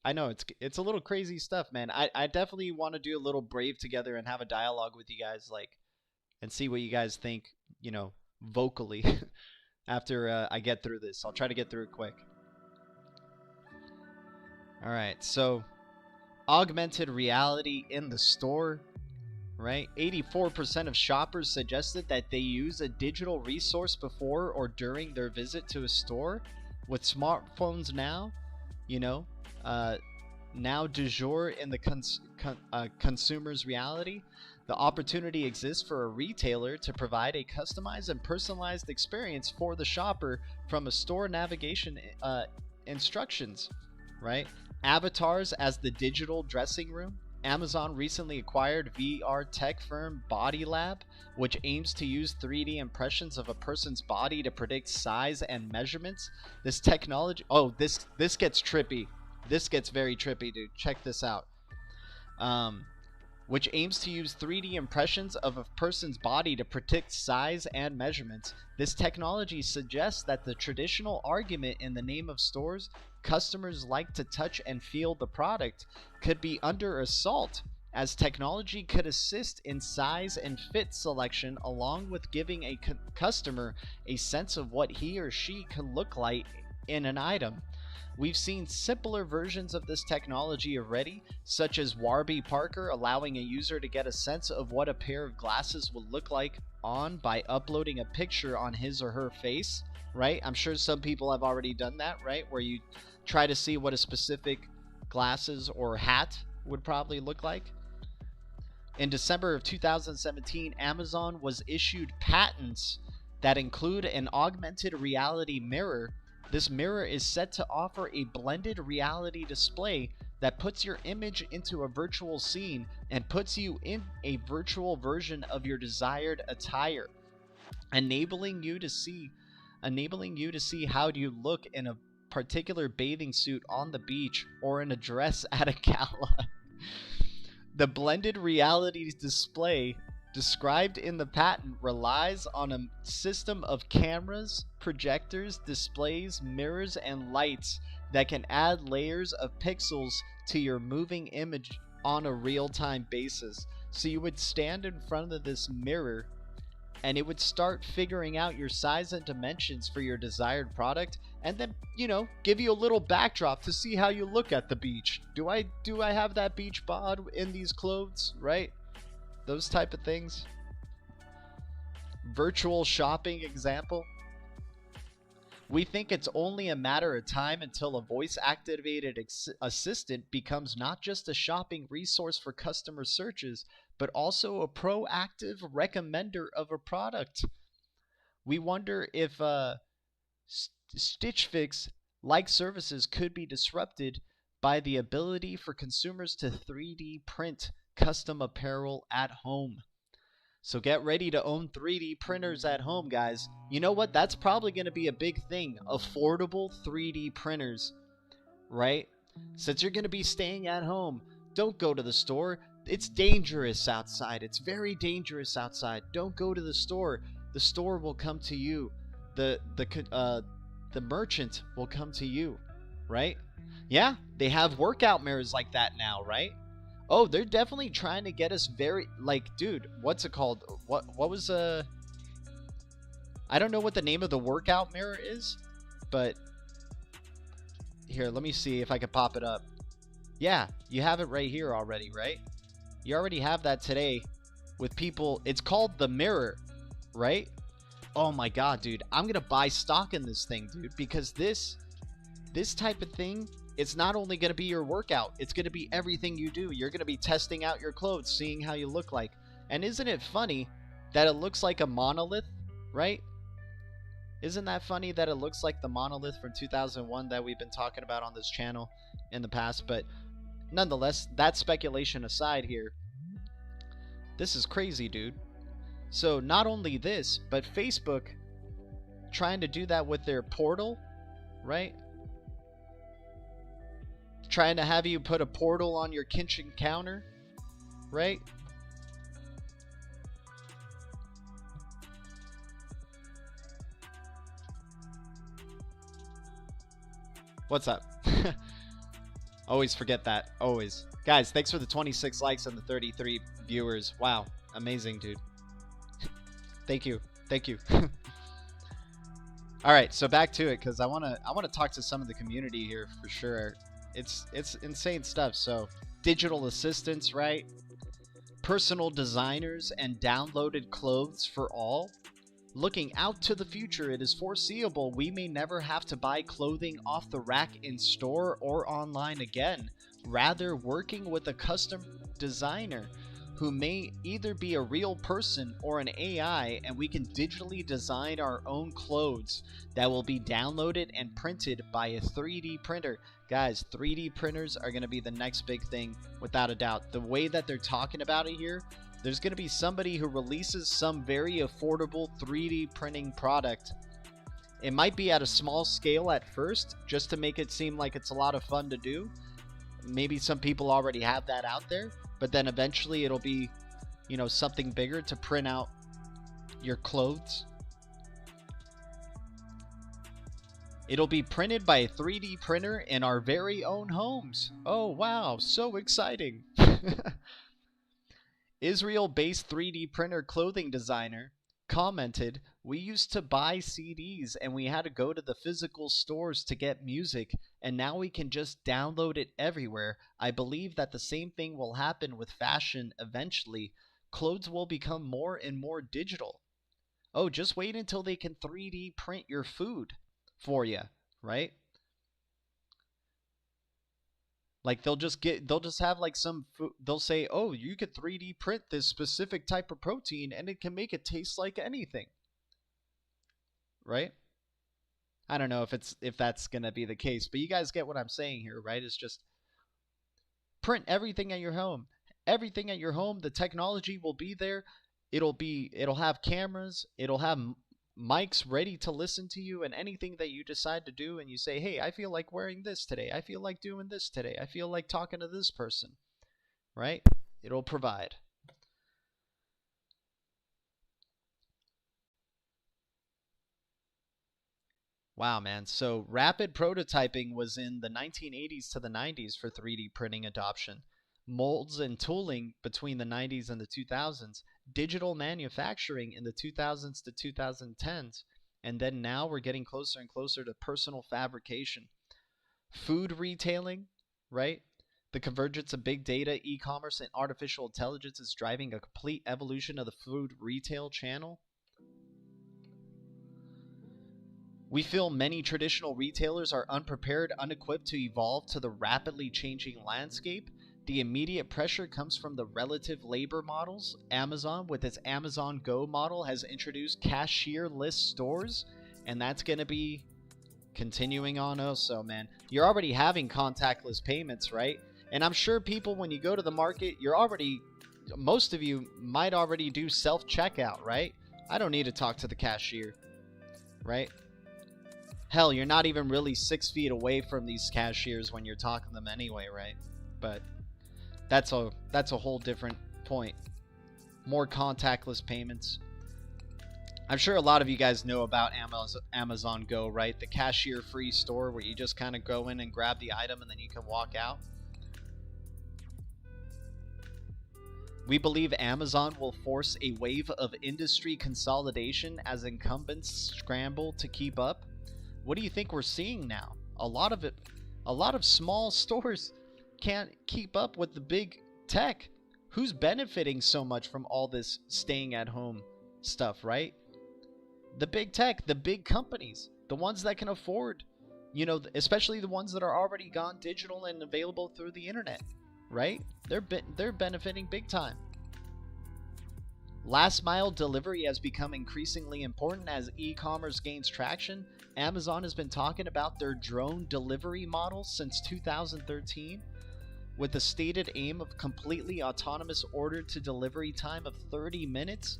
I know it's a little crazy stuff, man. I definitely want to do a little Brave together and have a dialogue with you guys, like, and see what you guys think, you know, vocally after I get through this. I'll try to get through it quick. All right, so augmented reality in the store, right? 84% of shoppers suggested that they use a digital resource before or during their visit to a store. With smartphones now, you know, now du jour in the consumer's reality, the opportunity exists for a retailer to provide a customized and personalized experience for the shopper from a store navigation instructions, right? Avatars as the digital dressing room. Amazon recently acquired VR tech firm Body Lab, which aims to use 3D impressions of a person's body to predict size and measurements. This technology... Oh, this gets trippy. This gets very trippy, dude. Check this out. Which aims to use 3D impressions of a person's body to predict size and measurements. This technology suggests that the traditional argument in the name of stores, customers like to touch and feel the product, could be under assault, as technology could assist in size and fit selection along with giving a customer a sense of what he or she can look like in an item. We've seen simpler versions of this technology already, such as Warby Parker allowing a user to get a sense of what a pair of glasses will look like on by uploading a picture on his or her face, right? I'm sure some people have already done that, right? Where you try to see what a specific glasses or hat would probably look like. In December of 2017, Amazon was issued patents that include an augmented reality mirror. This mirror is set to offer a blended reality display that puts your image into a virtual scene and puts you in a virtual version of your desired attire, enabling you to see how you look in a particular bathing suit on the beach or in a dress at a gala. The blended reality display described in the patent relies on a system of cameras, projectors, displays, mirrors, and lights that can add layers of pixels to your moving image on a real-time basis. So you would stand in front of this mirror and it would start figuring out your size and dimensions for your desired product, and then, you know, give you a little backdrop to see how you look at the beach. Do I have that beach bod in these clothes, right? Those type of things. Virtual shopping example. We think it's only a matter of time until a voice-activated assistant becomes not just a shopping resource for customer searches, but also a proactive recommender of a product. We wonder if Stitch Fix-like services could be disrupted by the ability for consumers to 3D print custom apparel at home. So get ready to own 3D printers at home, guys. You know what? That's probably going to be a big thing. Affordable 3D printers, right? Since you're going to be staying at home, don't go to the store. It's dangerous outside. It's very dangerous outside. Don't go to the store. The store will come to you. The merchant will come to you, right? Yeah, they have workout mirrors like that now, right? Oh, they're definitely trying to get us very, like, dude, what's it called? What was I don't know what the name of the workout mirror is, but here, let me see if I can pop it up. Yeah, you have it right here already, right? You already have that today with people. It's called the Mirror, right? Oh my god, dude, I'm gonna buy stock in this thing, dude, because this type of thing, it's not only going to be your workout, it's going to be everything you do. You're going to be testing out your clothes, seeing how you look like. And isn't it funny that it looks like a monolith, right? Isn't that funny that it looks like the monolith from 2001 that we've been talking about on this channel? in the past, but nonetheless, that speculation aside here, this is crazy, dude. So not only this, but Facebook trying to do that with their portal, right? Trying to have you put a portal on your kitchen counter, right? What's up? Always forget that. Always. Guys, thanks for the 26 likes and the 33 viewers. Wow. Amazing, dude. Thank you. Thank you. All right, so back to it, because I want to talk to some of the community here for sure. It's insane stuff. So digital assistants, right? Personal designers and downloaded clothes for all. Looking out to the future, it is foreseeable we may never have to buy clothing off the rack in store or online again. Rather, working with a custom designer who may either be a real person or an AI, and we can digitally design our own clothes that will be downloaded and printed by a 3D printer. Guys, 3D printers are going to be the next big thing, without a doubt. The way that they're talking about it here, there's going to be somebody who releases some very affordable 3D printing product. It might be at a small scale at first, just to make it seem like it's a lot of fun to do. Maybe some people already have that out there, but then eventually it'll be, you know, something bigger to print out your clothes. It'll be printed by a 3D printer in our very own homes. Oh, wow, so exciting. Israel-based 3D printer clothing designer commented, "We used to buy CDs and we had to go to the physical stores to get music, and now we can just download it everywhere. I believe that the same thing will happen with fashion eventually. Clothes will become more and more digital." Oh, just wait until they can 3D print your food for you, right? Like they'll just have like some food, they'll say, "Oh, you could 3D print this specific type of protein and it can make it taste like anything." Right? I don't know if that's going to be the case, but you guys get what I'm saying here, right? It's just print everything at your home. Everything at your home, the technology will be there. It'll have cameras, it'll have mics ready to listen to you, and anything that you decide to do and you say, "Hey, I feel like wearing this today. I feel like doing this today. I feel like talking to this person." Right? It'll provide. Wow, man. So rapid prototyping was in the 1980s to the 90s for 3D printing adoption. Molds and tooling between the 90s and the 2000s. Digital manufacturing in the 2000s to 2010s. And then now we're getting closer and closer to personal fabrication. Food retailing, right? The convergence of big data, e-commerce, and artificial intelligence is driving a complete evolution of the food retail channel. We feel many traditional retailers are unprepared, unequipped to evolve to the rapidly changing landscape. The immediate pressure comes from the relative labor models. Amazon, with its Amazon Go model, has introduced cashier-less stores, and that's going to be continuing on also, man. You're already having contactless payments, right? And I'm sure people, when you go to the market, most of you might already do self-checkout, right? I don't need to talk to the cashier, right? Hell, you're not even really 6 feet away from these cashiers when you're talking to them anyway, right? But that's a whole different point. More contactless payments. I'm sure a lot of you guys know about Amazon Go, right? The cashier-free store where you just kind of go in and grab the item and then you can walk out. We believe Amazon will force a wave of industry consolidation as incumbents scramble to keep up. What do you think we're seeing now? A lot of small stores can't keep up with the big tech. Who's benefiting so much from all this staying at home stuff, right? The big tech, the big companies, the ones that can afford, you know, especially the ones that are already gone digital and available through the internet, right? They're benefiting big time. Last mile delivery has become increasingly important as e-commerce gains traction. Amazon has been talking about their drone delivery model since 2013, with a stated aim of completely autonomous order to delivery time of 30 minutes,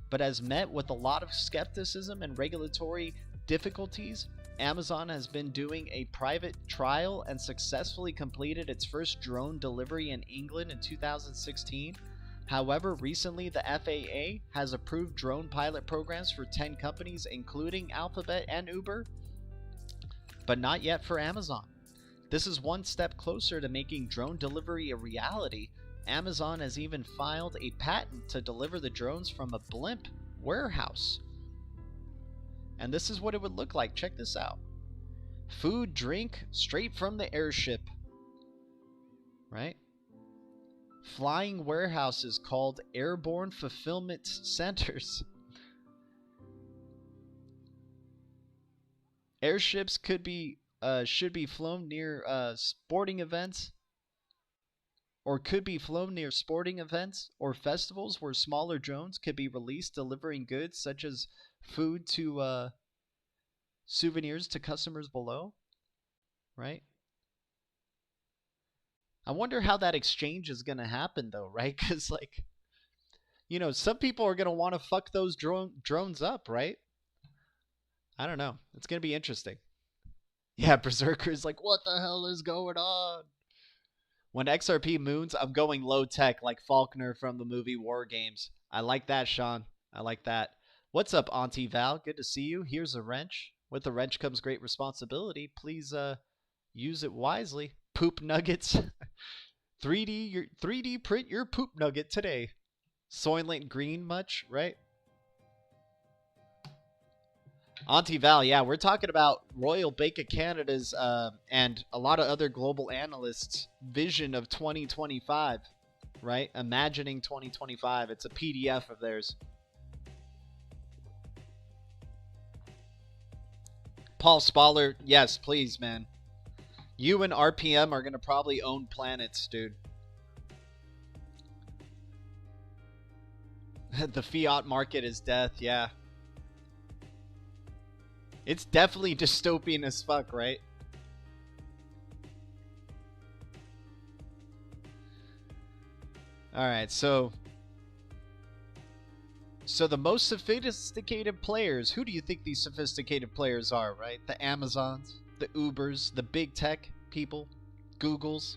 but has met with a lot of skepticism and regulatory difficulties. Amazon has been doing a private trial and successfully completed its first drone delivery in England in 2016. However, recently the FAA has approved drone pilot programs for 10 companies, including Alphabet and Uber, but not yet for Amazon. This is one step closer to making drone delivery a reality. Amazon has even filed a patent to deliver the drones from a blimp warehouse. And this is what it would look like. Check this out. Food, drink, straight from the airship. Right? Flying warehouses called airborne fulfillment centers. Airships should be flown near sporting events, or could be flown near sporting events or festivals where smaller drones could be released, delivering goods such as food to souvenirs to customers below. Right? I wonder how that exchange is going to happen, though, right? Because, like, you know, some people are going to want to fuck those drones up, right? I don't know. It's going to be interesting. Yeah, Berserker's like, what the hell is going on? When XRP moons, I'm going low tech like Faulkner from the movie War Games. I like that, Sean. I like that. What's up, Auntie Val? Good to see you. Here's a wrench. With the wrench comes great responsibility. Please use it wisely. Poop nuggets. 3D print your poop nugget today. Soylent Green much, right? Auntie Val, yeah, we're talking about Royal Bank of Canada's and a lot of other global analysts' vision of 2025, right? Imagining 2025. It's a PDF of theirs. Paul Spoller, yes, please, man. You and RPM are going to probably own planets, dude. The fiat market is death, yeah. It's definitely dystopian as fuck, right? Alright, so the most sophisticated players, who do you think these sophisticated players are, right? The Amazons, the Ubers, the big tech people, Googles.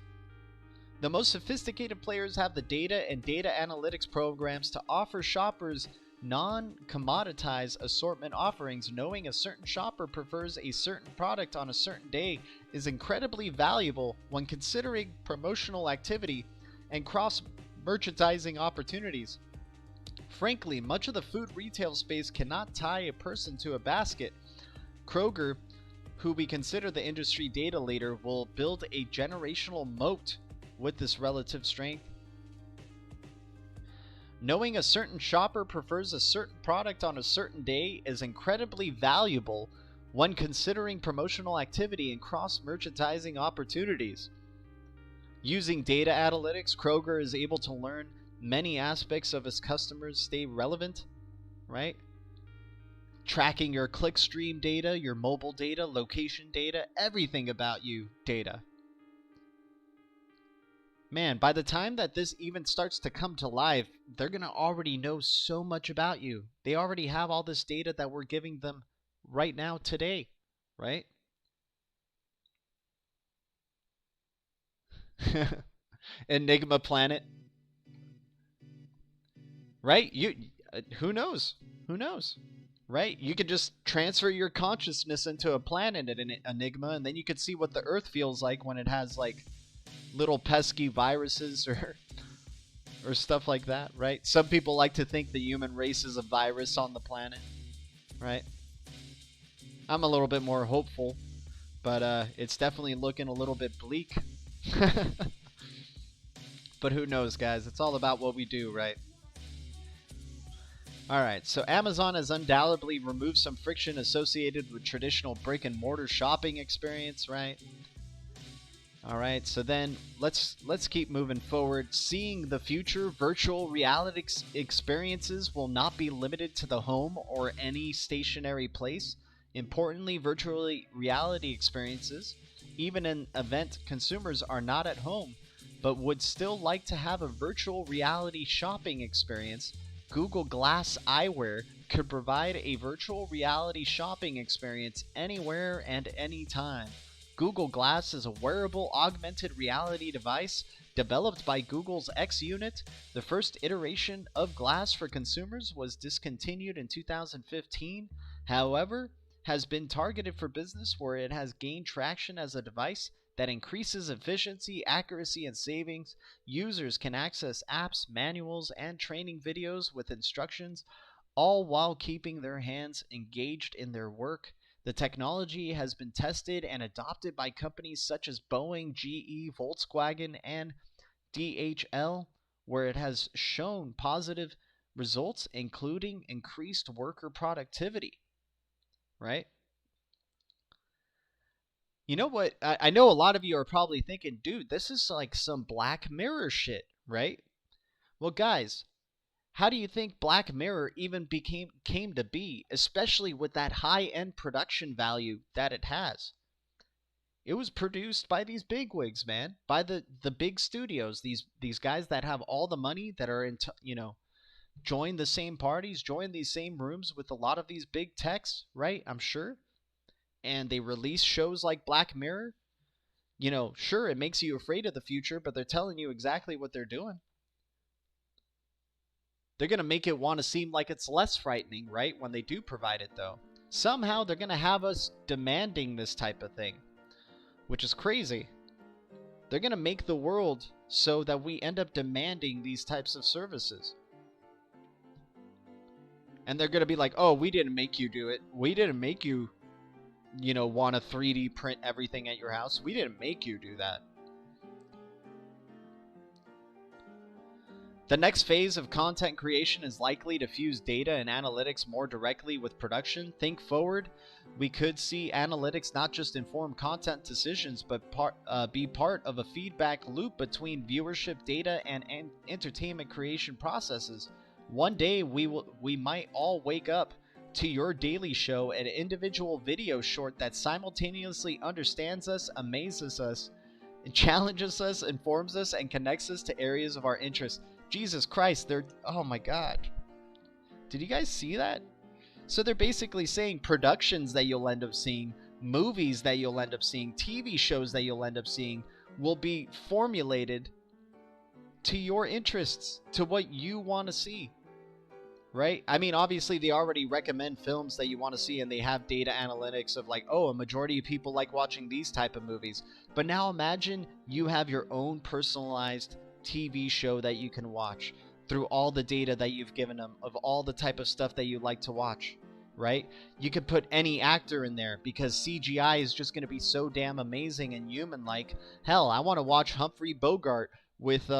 The most sophisticated players have the data and data analytics programs to offer shoppers non-commoditized assortment offerings. Knowing a certain shopper prefers a certain product on a certain day is incredibly valuable when considering promotional activity and cross-merchandising opportunities. Frankly, much of the food retail space cannot tie a person to a basket. Kroger, who we consider the industry data leader, will build a generational moat with this relative strength. Knowing a certain shopper prefers a certain product on a certain day is incredibly valuable when considering promotional activity and cross-merchandising opportunities. Using data analytics, Kroger is able to learn many aspects of its customers stay relevant, right? Tracking your clickstream data, your mobile data, location data, everything about you data. Man, by the time that this even starts to come to life, they're going to already know so much about you. They already have all this data that we're giving them right now today, right? Enigma planet. Right? Who knows? Who knows? Right? You could just transfer your consciousness into a planet in Enigma, and then you could see what the Earth feels like when it has, like, little pesky viruses or stuff like that, right? Some people like to think the human race is a virus on the planet, right? I'm a little bit more hopeful, but it's definitely looking a little bit bleak. But who knows, guys? It's all about what we do, right? Alright, so Amazon has undoubtedly removed some friction associated with traditional brick-and-mortar shopping experience, right? All right, so then let's keep moving forward. Seeing the future, virtual reality experiences will not be limited to the home or any stationary place. Importantly, virtual reality experiences, even in event consumers are not at home but would still like to have a virtual reality shopping experience, Google Glass eyewear could provide a virtual reality shopping experience anywhere and anytime. Google Glass is a wearable augmented reality device developed by Google's X Unit. The first iteration of Glass for consumers was discontinued in 2015. However, has been targeted for business where it has gained traction as a device that increases efficiency, accuracy, and savings. Users can access apps, manuals, and training videos with instructions, all while keeping their hands engaged in their work. The technology has been tested and adopted by companies such as Boeing, GE, Volkswagen, and DHL, where it has shown positive results, including increased worker productivity. Right? You know what? I know a lot of you are probably thinking, dude, this is like some Black Mirror shit, right? Well, guys, how do you think Black Mirror even came to be, especially with that high-end production value that it has? It was produced by these bigwigs, man, by the big studios, these guys that have all the money, that are into, join the same parties, join these same rooms with a lot of these big techs, right? I'm sure. And they release shows like Black Mirror. Sure, it makes you afraid of the future, but they're telling you exactly what they're doing. They're going to make it want to seem like it's less frightening, right, when they do provide it, though. Somehow they're going to have us demanding this type of thing, which is crazy. They're going to make the world so that we end up demanding these types of services. And they're going to be like, oh, we didn't make you do it. We didn't make you, want to 3D print everything at your house. We didn't make you do that. The next phase of content creation is likely to fuse data and analytics more directly with production. Think forward, we could see analytics not just inform content decisions, but be part of a feedback loop between viewership data and entertainment creation processes. One day we might all wake up to your daily show, an individual video short that simultaneously understands us, amazes us, challenges us, informs us, and connects us to areas of our interest. Jesus Christ, oh my God. Did you guys see that? So they're basically saying productions that you'll end up seeing, movies that you'll end up seeing, TV shows that you'll end up seeing will be formulated to your interests, to what you want to see. Right? I mean, obviously they already recommend films that you want to see, and they have data analytics of like, oh, a majority of people like watching these type of movies. But now imagine you have your own personalized TV show that you can watch through all the data that you've given them of all the type of stuff that you like to watch, right? You could put any actor in there because CGI is just going to be so damn amazing and human-like. Hell, I want to watch Humphrey Bogart with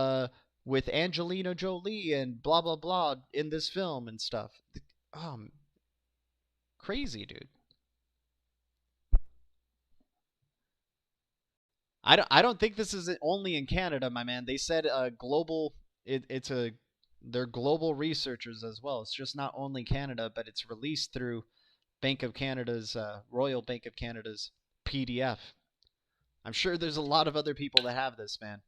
Angelina Jolie and blah blah blah in this film and stuff. Crazy, dude. I don't think this is only in Canada, my man. They said global. They're global researchers as well. It's just not only Canada, but it's released through Bank of Canada's Royal Bank of Canada's PDF. I'm sure there's a lot of other people that have this, man.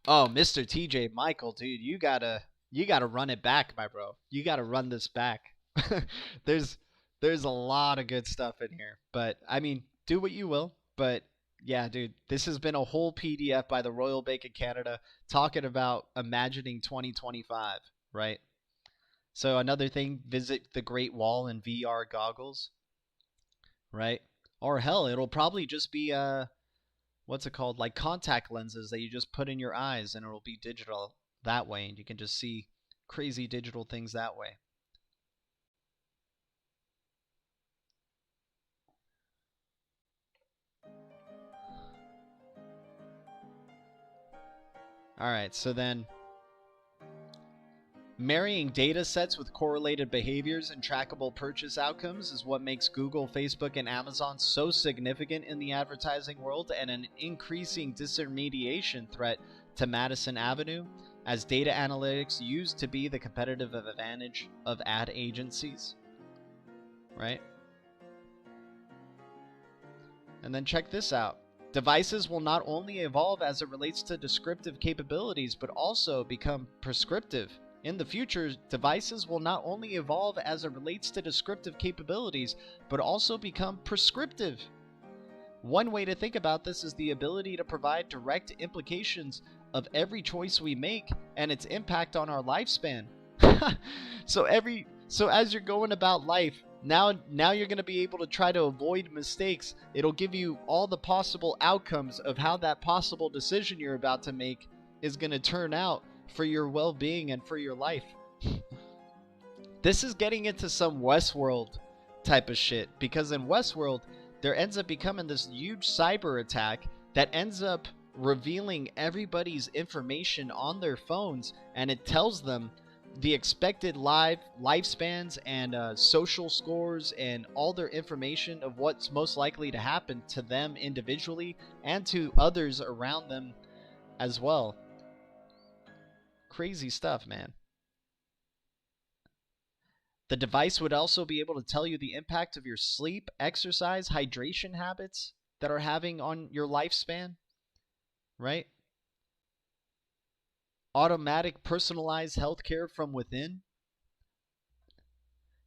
Oh, Mr. TJ Michael, dude, you gotta run it back, my bro. You gotta run this back. there's there's a lot of good stuff in here, but I mean, do what you will. But yeah, dude, this has been a whole PDF by the Royal Bank of Canada talking about imagining 2025, right? So another thing, visit the Great Wall in VR goggles, right? Or hell, it'll probably just be what's it called, like contact lenses that you just put in your eyes, and it'll be digital that way, and you can just see crazy digital things that way. All right, so then Marrying data sets with correlated behaviors and trackable purchase outcomes is what makes Google, Facebook, and Amazon so significant in the advertising world and an increasing disintermediation threat to Madison Avenue, as data analytics used to be the competitive advantage of ad agencies. Right? And then check this out. Devices will not only evolve as it relates to descriptive capabilities, but also become prescriptive. In the future, devices will not only evolve as it relates to descriptive capabilities, but also become prescriptive. One way to think about this is the ability to provide direct implications of every choice we make and its impact on our lifespan. So as you're going about life, now you're going to be able to try to avoid mistakes. It'll give you all the possible outcomes of how that possible decision you're about to make is going to turn out for your well-being and for your life. This is getting into some Westworld type of shit, because in Westworld there ends up becoming this huge cyber attack that ends up revealing everybody's information on their phones, and it tells them the expected lifespans and social scores and all their information of what's most likely to happen to them individually and to others around them as well. Crazy stuff, man. The device would also be able to tell you the impact of your sleep, exercise, hydration habits that are having on your lifespan, right? Automatic personalized healthcare from within.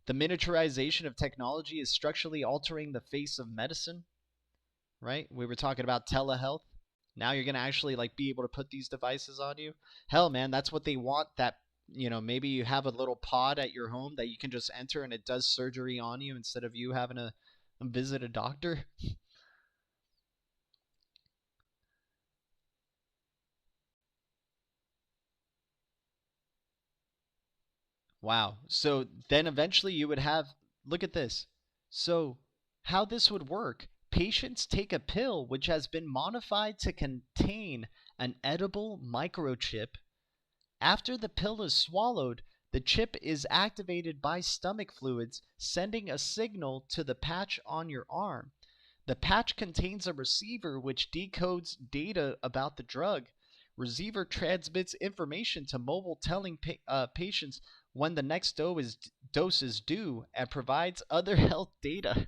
The miniaturization of technology is structurally altering the face of medicine, right? We were talking about telehealth. Now you're going to actually like be able to put these devices on you. Hell, man, that's what they want. That, maybe you have a little pod at your home that you can just enter and it does surgery on you instead of you having to visit a doctor. Wow. So then eventually you would have, look at this. So how this would work, patients take a pill which has been modified to contain an edible microchip. After the pill is swallowed, the chip is activated by stomach fluids, sending a signal to the patch on your arm. The patch contains a receiver which decodes data about the drug. Receiver transmits information to mobile, telling patients when the next dose is due, and provides other health data.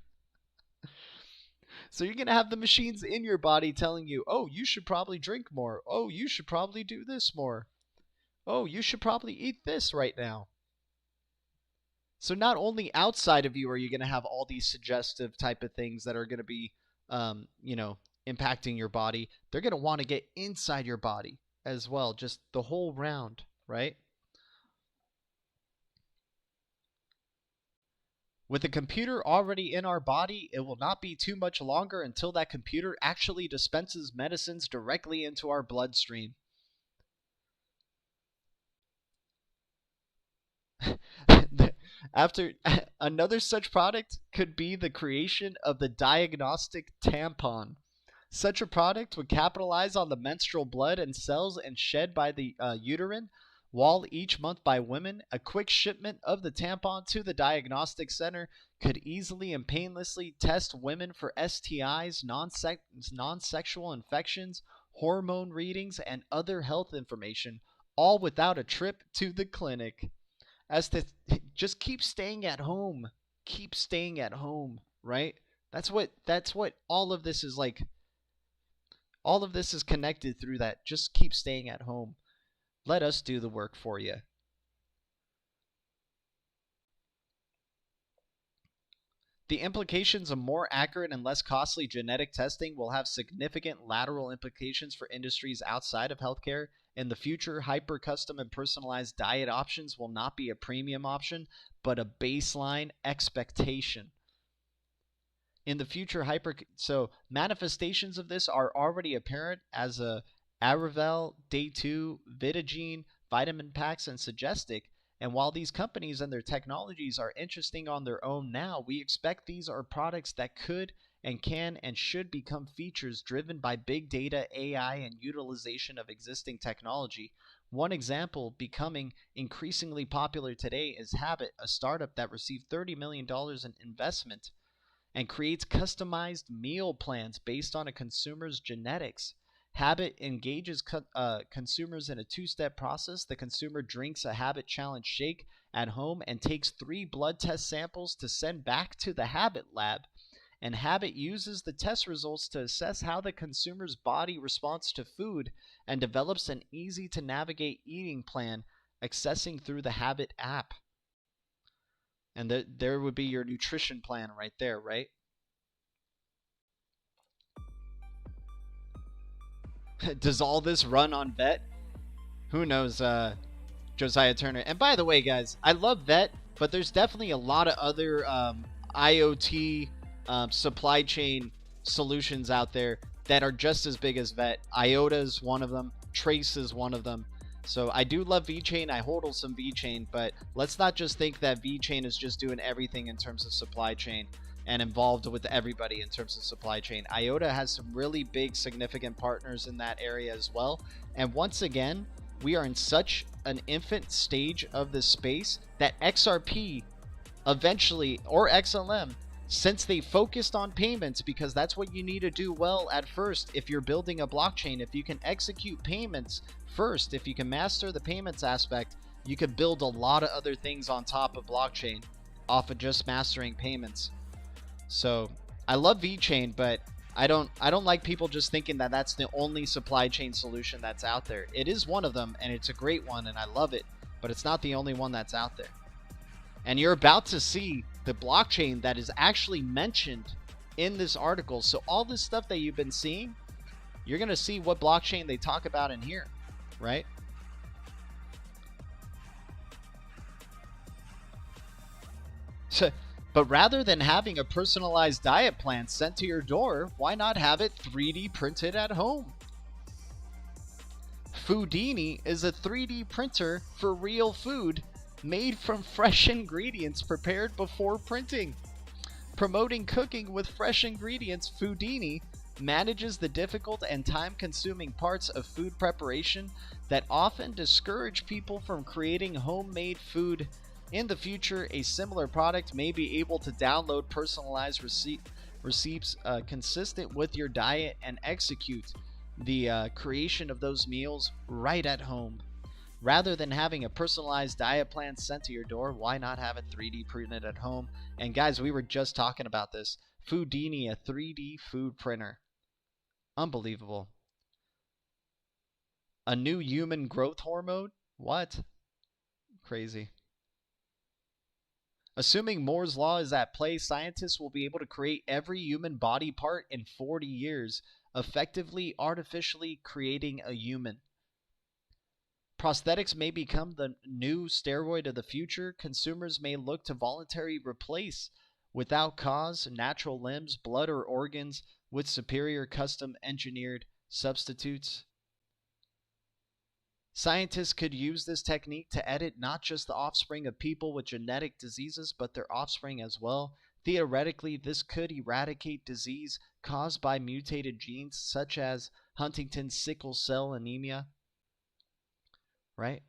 So you're going to have the machines in your body telling you, oh, you should probably drink more. Oh, you should probably do this more. Oh, you should probably eat this right now. So not only outside of you are you going to have all these suggestive type of things that are going to be, impacting your body, they're going to want to get inside your body as well, just the whole round, right? With a computer already in our body, it will not be too much longer until that computer actually dispenses medicines directly into our bloodstream. After another such product could be the creation of the diagnostic tampon. Such a product would capitalize on the menstrual blood and cells and shed by the uterine wall each month by women. A quick shipment of the tampon to the diagnostic center could easily and painlessly test women for STIs, non-sexual infections, hormone readings, and other health information, all without a trip to the clinic. As to just keep staying at home. Keep staying at home, right? That's what all of this is like. All of this is connected through that. Just keep staying at home. Let us do the work for you. The implications of more accurate and less costly genetic testing will have significant lateral implications for industries outside of healthcare. In the future, hyper-custom and personalized diet options will not be a premium option, but a baseline expectation. In the future, so manifestations of this are already apparent as a Aravel, Day 2, Vitagene, vitamin packs, and Suggestic. And while these companies and their technologies are interesting on their own now, we expect these are products that could and can and should become features driven by big data, AI, and utilization of existing technology. One example becoming increasingly popular today is Habit, a startup that received $30 million in investment and creates customized meal plans based on a consumer's genetics. Habit engages consumers in a two-step process. The consumer drinks a Habit Challenge shake at home and takes 3 blood test samples to send back to the Habit lab. And Habit uses the test results to assess how the consumer's body responds to food and develops an easy-to-navigate eating plan accessing through the Habit app. And there would be your nutrition plan right there, right? Does all this run on Vet? Who knows, Josiah Turner. And by the way, guys, I love Vet, but there's definitely a lot of other IoT supply chain solutions out there that are just as big as Vet. IOTA is one of them. Trace is one of them. So I do love VeChain. I hodl some VeChain, but let's not just think that VeChain is just doing everything in terms of supply chain and involved with everybody in terms of supply chain. IOTA has some really big, significant partners in that area as well. And once again, we are in such an infant stage of this space that XRP eventually, or XLM, since they focused on payments, because that's what you need to do well at first if you're building a blockchain. If you can execute payments first, if you can master the payments aspect, you can build a lot of other things on top of blockchain off of just mastering payments. So I love VeChain, but I don't like people just thinking that that's the only supply chain solution that's out there. It is one of them, and it's a great one, and I love it, but it's not the only one that's out there. And you're about to see the blockchain that is actually mentioned in this article. So all this stuff that you've been seeing, you're going to see what blockchain they talk about in here, right? So, but rather than having a personalized diet plan sent to your door, why not have it 3D printed at home? Foodini is a 3D printer for real food made from fresh ingredients prepared before printing. Promoting cooking with fresh ingredients, Foodini manages the difficult and time-consuming parts of food preparation that often discourage people from creating homemade food. In the future, a similar product may be able to download personalized receipts consistent with your diet and execute the creation of those meals right at home. Rather than having a personalized diet plan sent to your door, why not have it 3D printed at home? And guys, we were just talking about this. Foodini, a 3D food printer. Unbelievable. A new human growth hormone? What? Crazy. Assuming Moore's Law is at play, scientists will be able to create every human body part in 40 years, effectively artificially creating a human. Prosthetics may become the new steroid of the future. Consumers may look to voluntarily replace, without cause, natural limbs, blood, or organs with superior custom-engineered substitutes. Scientists could use this technique to edit not just the offspring of people with genetic diseases, but their offspring as well. Theoretically, this could eradicate disease caused by mutated genes such as Huntington's sickle cell anemia. Right?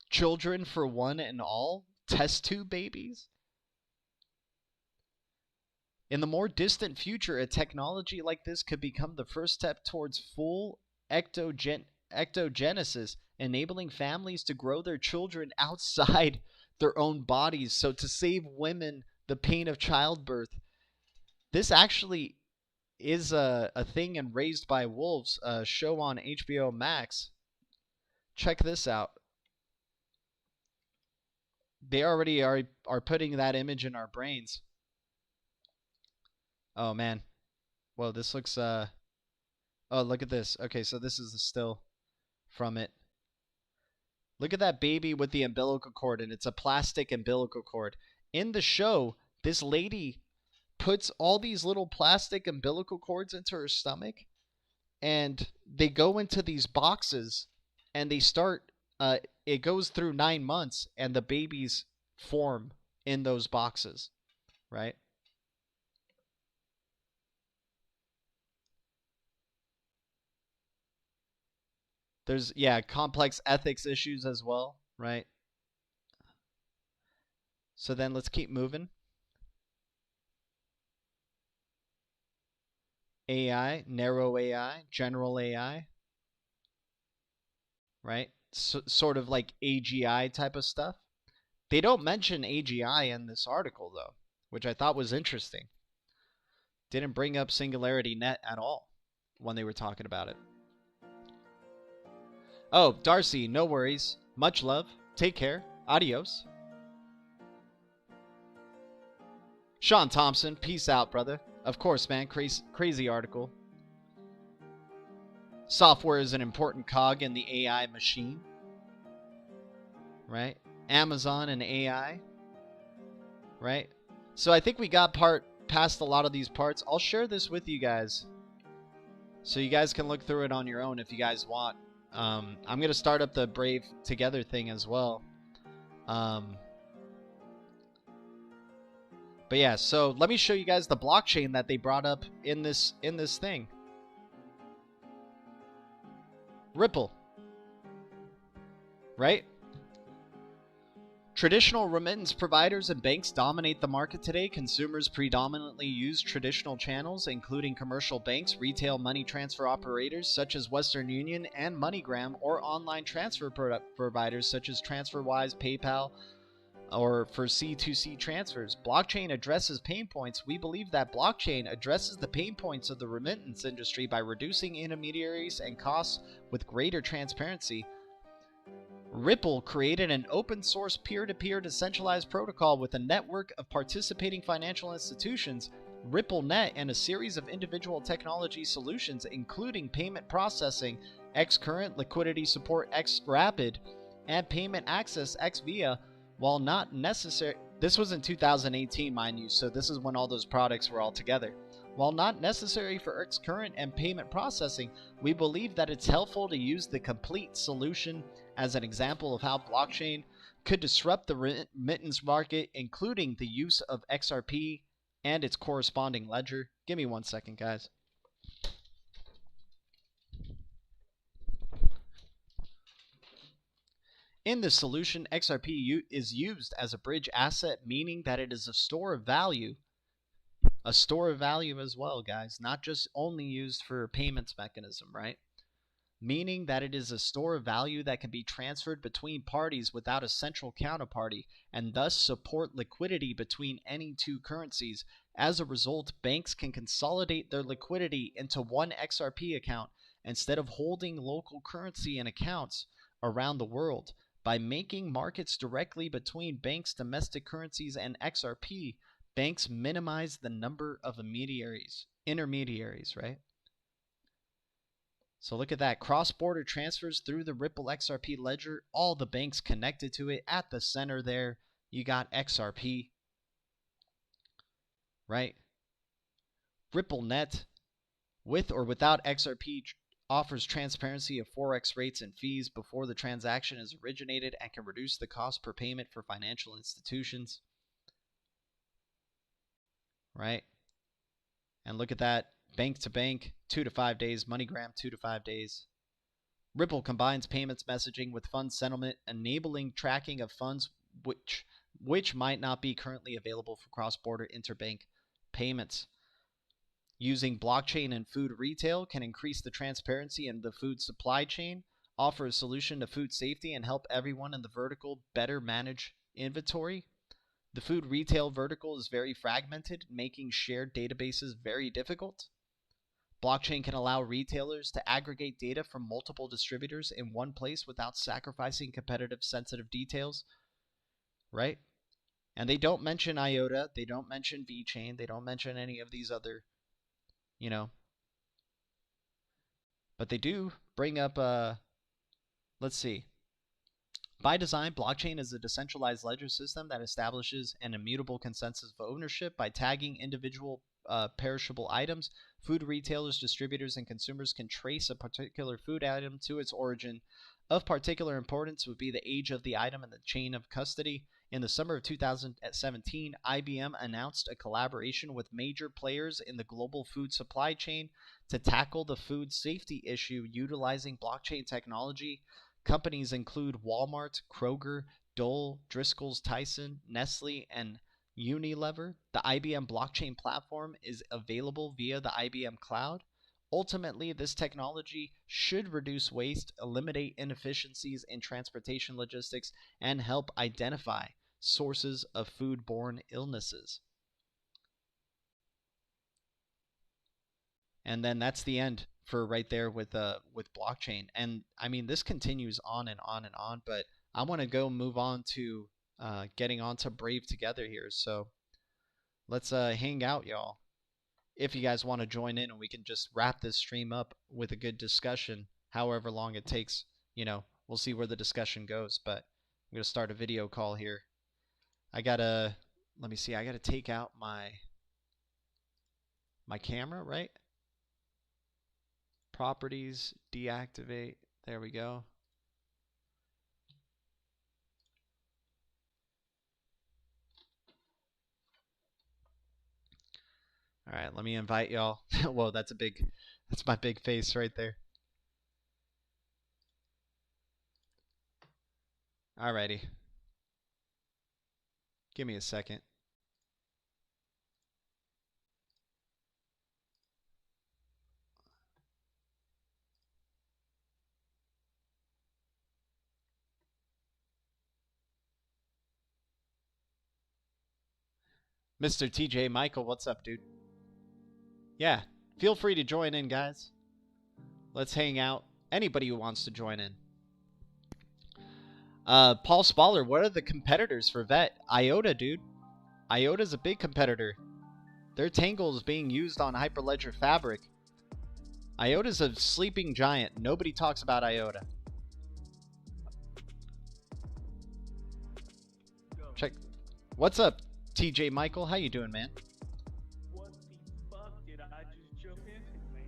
Children for one and all? Test tube babies? In the more distant future, a technology like this could become the first step towards full ectogenesis, enabling families to grow their children outside their own bodies, so to save women the pain of childbirth. This actually is a thing in Raised by Wolves, a show on HBO Max. Check this out. They already are putting that image in our brains. Oh man. Whoa, this looks oh, look at this. Okay, so this is the still from it. Look at that baby with the umbilical cord, and it's a plastic umbilical cord. In the show, this lady puts all these little plastic umbilical cords into her stomach, and they go into these boxes, and they start, it goes through 9 months, and the babies form in those boxes, right? There's, yeah, complex ethics issues as well, right? So then let's keep moving. AI, narrow AI, general AI, right? Sort of like AGI type of stuff. They don't mention AGI in this article, though, which I thought was interesting. Didn't bring up Singularity Net at all when they were talking about it. Oh, Darcy, no worries. Much love. Take care. Adios. Sean Thompson, peace out, brother. Of course, man. Crazy article. Software is an important cog in the AI machine. Right? Amazon and AI. Right? So I think we got past a lot of these parts. I'll share this with you guys, so you guys can look through it on your own if you guys want. I'm going to start up the Brave Together thing as well. But yeah, so let me show you guys the blockchain that they brought up in this thing. Ripple. Right? Traditional remittance providers and banks dominate the market today. Consumers predominantly use traditional channels, including commercial banks, retail money transfer operators such as Western Union and MoneyGram, or online transfer providers such as TransferWise, PayPal, or for C2C transfers. Blockchain addresses pain points. We believe that blockchain addresses the pain points of the remittance industry by reducing intermediaries and costs with greater transparency. Ripple created an open-source peer-to-peer decentralized protocol with a network of participating financial institutions, RippleNet, and a series of individual technology solutions, including payment processing, xCurrent, liquidity support, xRapid, and payment access, xVia. While not necessary, this was in 2018, mind you, so this is when all those products were all together. While not necessary for xCurrent and payment processing, we believe that it's helpful to use the complete solution as an example of how blockchain could disrupt the remittance market, including the use of XRP and its corresponding ledger. Give me 1 second, guys. In this solution, XRP is used as a bridge asset, meaning that it is a store of value. A store of value as well, guys, not just only used for payments mechanism, right? Meaning that it is a store of value that can be transferred between parties without a central counterparty, and thus support liquidity between any two currencies. As a result, banks can consolidate their liquidity into one XRP account instead of holding local currency in accounts around the world. By making markets directly between banks' domestic currencies and XRP, banks minimize the number of intermediaries, right? So look at that. Cross-border transfers through the Ripple XRP ledger, all the banks connected to it. At the center there, you got XRP, right? RippleNet, with or without XRP, offers transparency of Forex rates and fees before the transaction is originated and can reduce the cost per payment for financial institutions, right? And look at that. Bank to bank, 2 to 5 days. MoneyGram, 2 to 5 days. Ripple combines payments messaging with fund settlement, enabling tracking of funds which might not be currently available for cross-border interbank payments. Using blockchain in food retail can increase the transparency in the food supply chain, offer a solution to food safety, and help everyone in the vertical better manage inventory. The food retail vertical is very fragmented, making shared databases very difficult. Blockchain can allow retailers to aggregate data from multiple distributors in one place without sacrificing competitive sensitive details, right? And they don't mention IOTA, they don't mention VeChain, they don't mention any of these other, but they do bring up, let's see. By design, blockchain is a decentralized ledger system that establishes an immutable consensus of ownership by tagging individual perishable items. Food retailers, distributors, and consumers can trace a particular food item to its origin. Of particular importance would be the age of the item and the chain of custody. In the summer of 2017, IBM announced a collaboration with major players in the global food supply chain to tackle the food safety issue utilizing blockchain technology. Companies include Walmart, Kroger, Dole, Driscoll's Tyson, Nestle, and Unilever. The IBM blockchain platform is available via the IBM Cloud. Ultimately, this technology should reduce waste, eliminate inefficiencies in transportation logistics, and help identify sources of foodborne illnesses. And then that's the end for right there with blockchain. And I mean, this continues on and on and on, but I want to go move on to getting on to Brave Together here. So let's hang out, y'all. If you guys want to join in and we can just wrap this stream up with a good discussion, however long it takes, we'll see where the discussion goes. But I'm going to start a video call here. Let me see, I gotta take out my camera, right? Properties, deactivate, there we go. All right, let me invite y'all. Whoa, that's my big face right there. Alrighty. Give me a second. Mr. TJ Michael, what's up, dude? Yeah, feel free to join in, guys. Let's hang out. Anybody who wants to join in. Paul Spaller, what are the competitors for Vet? IOTA, dude. IOTA's a big competitor. Their Tangle is being used on Hyperledger Fabric. IOTA's a sleeping giant. Nobody talks about IOTA. Check. What's up, TJ Michael? How you doing, man? What the fuck did I just jump into, man?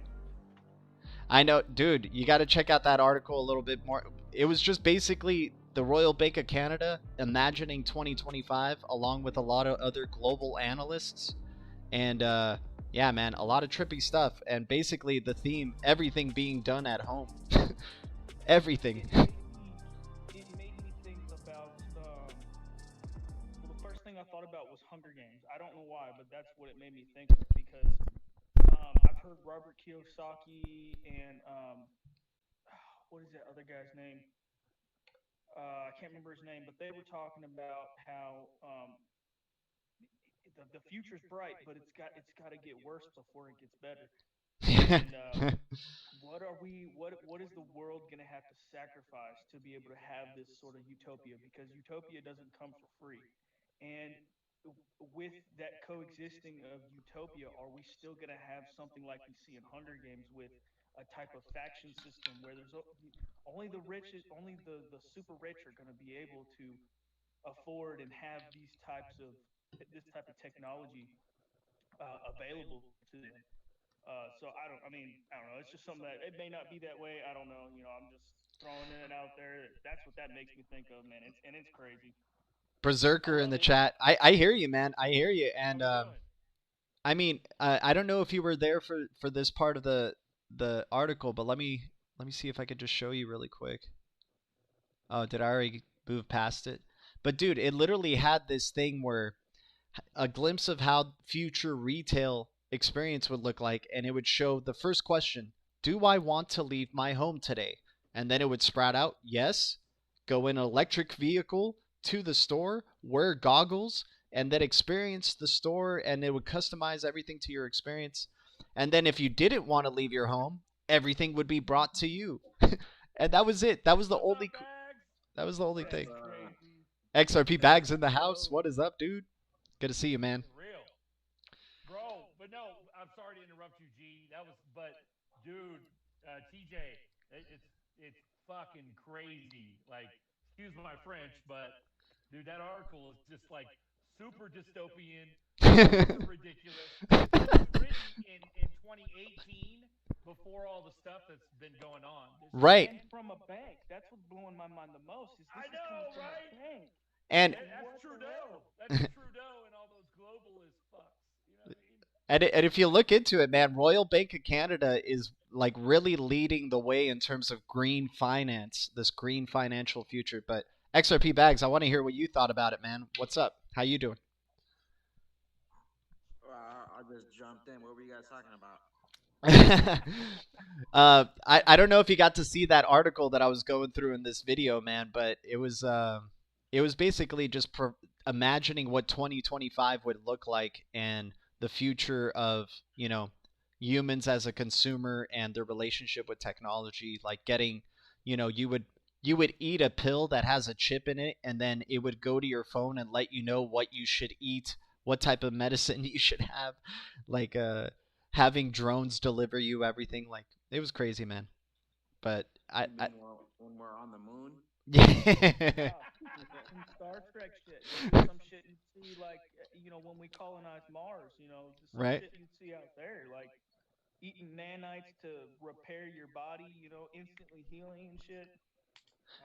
I know, dude, you got to check out that article a little bit more. It was just basically the Royal Bank of Canada imagining 2025 along with a lot of other global analysts. And yeah, man, a lot of trippy stuff. And basically the theme, everything being done at home. Everything. It made me think about, well, the first thing I thought about was Hunger Games. I don't know why, but that's what it made me think of because I've heard Robert Kiyosaki and what is that other guy's name? I can't remember his name, but they were talking about how the future's bright, but it's got to get worse before it gets better. And what is the world going to have to sacrifice to be able to have this sort of utopia? Because utopia doesn't come for free. And with that coexisting of utopia, are we still going to have something like we see in Hunger Games with a type of faction system where there's only the rich, only the super rich are going to be able to afford and have this type of technology available to them? So I don't know. It's just something that it may not be that way. I don't know. I'm just throwing it out there. That's what that makes me think of, man. It's crazy. Berserker in the chat. I hear you, man. I hear you. And I mean, I don't know if you were there for this part of the article, but let me see if I could just show you really quick. Oh, did I already move past it? But dude, it literally had this thing where a glimpse of how future retail experience would look like, and it would show the first question: do I want to leave my home today? And then it would sprout out, yes, go in an electric vehicle to the store, wear goggles, and then experience the store, and it would customize everything to your experience. And then if you didn't want to leave your home, everything would be brought to you. And that was it. That was the only thing. XRP Bags in the house. What is up, dude? Good to see you, man. Real. Bro, but no, I'm sorry to interrupt you, G. Dude, TJ, it's fucking crazy. Like, excuse my French, but dude, that article is just like super dystopian, super ridiculous. It was written in 2018 before all the stuff that's been going on. Right. And from a bank. That's what's blowing my mind the most. Is this I know, coming from right? a bank. And That's Trudeau. That's Trudeau and all those globalist fucks. You know what I mean? and if you look into it, man, Royal Bank of Canada is like really leading the way in terms of green finance, this green financial future. But XRP Bags, I want to hear what you thought about it, man. What's up? How you doing? I just jumped in. What were you guys talking about? I don't know if you got to see that article that I was going through in this video, man, but it was basically just imagining what 2025 would look like and the future of, you know, humans as a consumer and their relationship with technology, like getting, you know, you would eat a pill that has a chip in it, and then it would go to your phone and let you know what you should eat, what type of medicine you should have, like having drones deliver you everything. Like, it was crazy, man. But When we're on the moon. yeah. Some Star Trek shit. Some shit you'd see like when we colonize Mars. Just some Right. shit you'd see out there, like eating nanites to repair your body. Instantly healing and shit.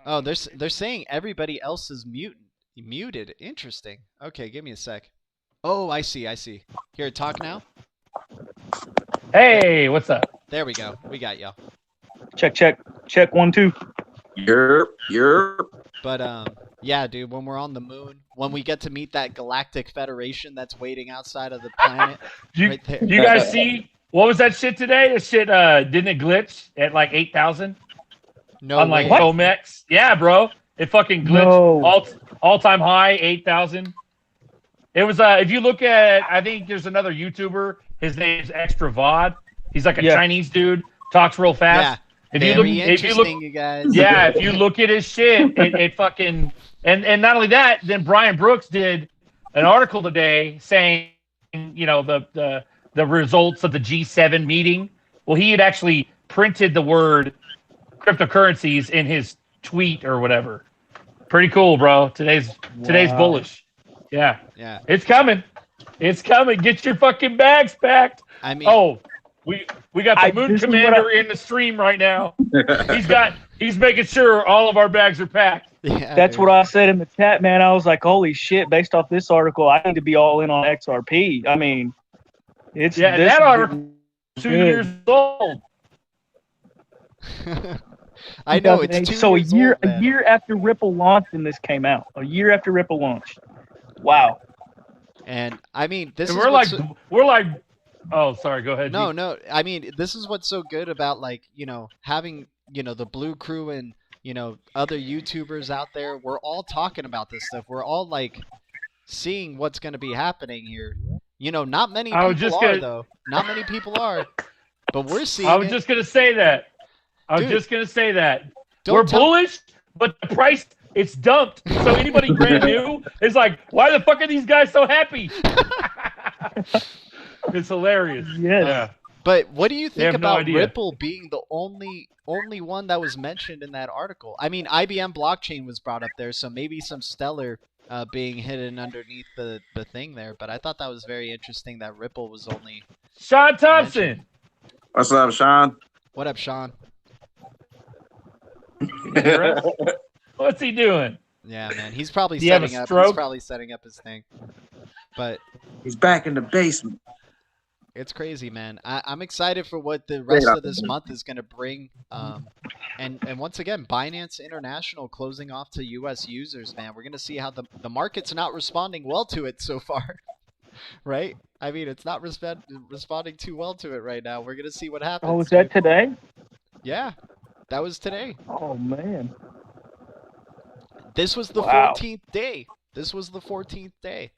Oh, they're saying everybody else is muted. Interesting. Okay, give me a sec. Oh, I see. Here, talk now. Hey, what's up? There we go. We got y'all. Check 1 2. Yerp. But yeah, dude, when we're on the moon, when we get to meet that galactic federation that's waiting outside of the planet, right there. You guys see what was that shit today? That shit didn't it glitch at like 8,000 No on like way. Comex? Yeah, bro, it fucking glitched. All time high 8,000. It was if you look at, I think there's another YouTuber. His name's Extra Vod. He's like a Chinese dude, talks real fast. Yeah. Very interesting, you guys. Yeah, if you look at his shit, it fucking and not only that, then Brian Brooks did an article today saying, the results of the G7 meeting. Well, he had actually printed the word cryptocurrencies in his tweet or whatever. Pretty cool, bro. Today's bullish. Yeah. Yeah. It's coming. It's coming. Get your fucking bags packed. I mean, we got the Moon Commander in the stream right now. He's making sure all of our bags are packed. Yeah, That's what I said in the chat, man. I was like, holy shit, based off this article, I need to be all in on XRP. I mean, that article 2 years old. I know it's 2 so years a old, year after Ripple launched and this came out. A year after Ripple launched. Wow. And I mean, we're like, oh, sorry, go ahead. No. I mean, this is what's so good about, like, having, the Blue Crew and, other YouTubers out there. We're all talking about this stuff. We're all like seeing what's going to be happening here. Not many people are, though. Not many people are. But we're seeing I was just going to say that. We're bullish, but the price, it's dumped. So anybody brand new is like, why the fuck are these guys so happy? It's hilarious. Yes. Yeah. But what do you think about idea. Ripple being the only one that was mentioned in that article? I mean, IBM blockchain was brought up there, so maybe some Stellar being hidden underneath the thing there. But I thought that was very interesting that Ripple was only Sean Thompson. mentioned. What's up, Sean? What up, Sean? What's he doing? Yeah, man, he's probably Do you have a setting up. stroke? He's probably setting up his thing. But He's back in the basement. it's crazy, man. I'm excited for what the rest of this month is going to bring. And once again, Binance International closing off to U.S. users, man. We're going to see how the market's not responding well to it so far, right? I mean, it's not responding too well to it right now. We're going to see what happens. Oh, was that today? Yeah, that was today. Oh, man. This was the Wow. 14th day. This was the 14th day.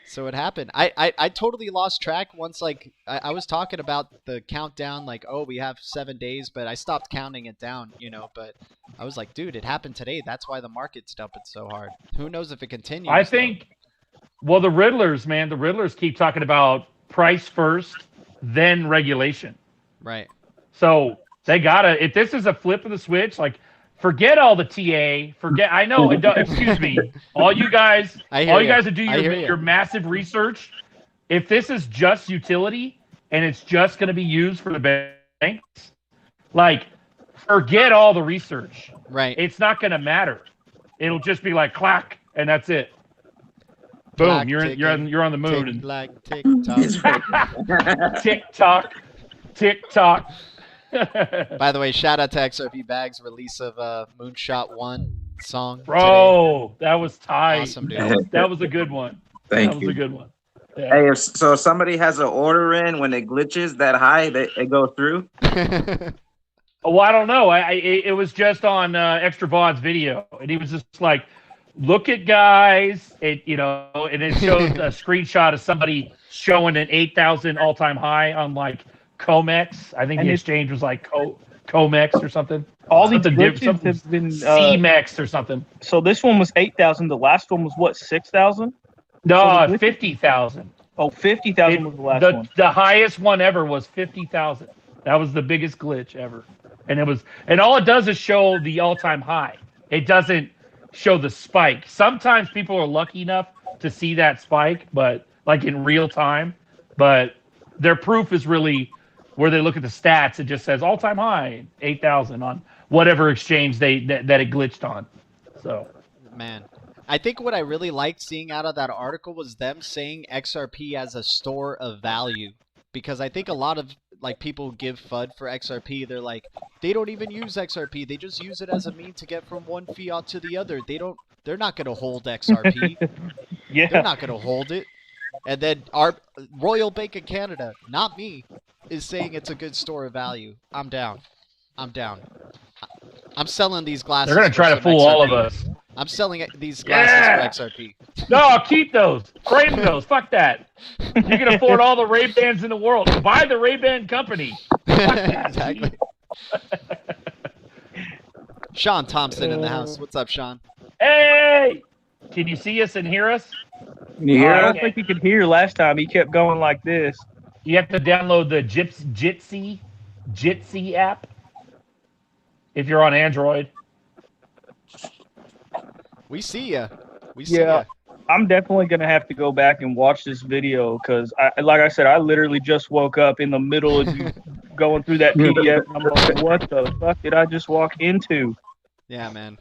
So it happened. I totally lost track once, like, I was talking about the countdown, like, oh, we have 7 days, but I stopped counting it down, but I was like, dude, it happened today. That's why the market's dumping so hard. Who knows if it continues? I think, well, the Riddlers, man, the Riddlers keep talking about price first, then regulation. Right. So they gotta, if this is a flip of the switch, like, forget all the TA. I know. Excuse me. All you guys that do your massive research. If this is just utility and it's just going to be used for the banks, like, forget all the research. Right. It's not going to matter. it'll just be like clack, and that's it. Boom, Clock you're on the moon. Tick like tick It's tock. right. Tick tock, tick tock. By the way, shout out to XRP Bags release of Moonshot 1 song. Bro, that was tight. Awesome, dude. That was a good one. Thank That was you. a good one. Yeah. Hey, so if somebody has an order in when it glitches that high, it go through. Well, I don't know. It was just on Extra Vod's video, and he was just like, "Look at guys," and it showed a screenshot of somebody showing an 8,000 all-time high on like Comex. I think the exchange was like Comex or something. All these Something glitches something have been CMEX or something. So this one was 8,000. The last one was what, 6,000? No, 50,000. Oh, 50,000 was the last one. The highest one ever was 50,000. That was the biggest glitch ever, and all it does is show the all-time high. It doesn't show the spike. Sometimes people are lucky enough to see that spike, but like in real time. But their proof is really where they look at the stats. It just says all-time high 8,000 on whatever exchange that it glitched on. So, man, I think what I really liked seeing out of that article was them saying XRP as a store of value, because I think a lot of like people give FUD for XRP. They're like, they don't even use XRP. They just use it as a mean to get from one fiat to the other. They're not going to hold XRP. Yeah. They're not going to hold it. And then our Royal Bank of Canada, not me, is saying it's a good store of value. I'm down. I'm selling these glasses. they're going to try to fool all of us. I'm selling these glasses for XRP. No, I'll keep those. Frame those. Fuck that. You can afford all the Ray-Bans in the world. Buy the Ray-Ban company. Exactly. Sean Thompson in the house. What's up, Sean? Hey! Can you see us and hear us? Can you hear I us? don't think he could hear last time. He kept going like this. You have to download the Jitsi app if you're on Android. We see ya. We see Yeah. ya. I'm definitely going to have to go back and watch this video because, like I said, I literally just woke up in the middle of you going through that PDF. And I'm like, what the fuck did I just walk into? Yeah, man.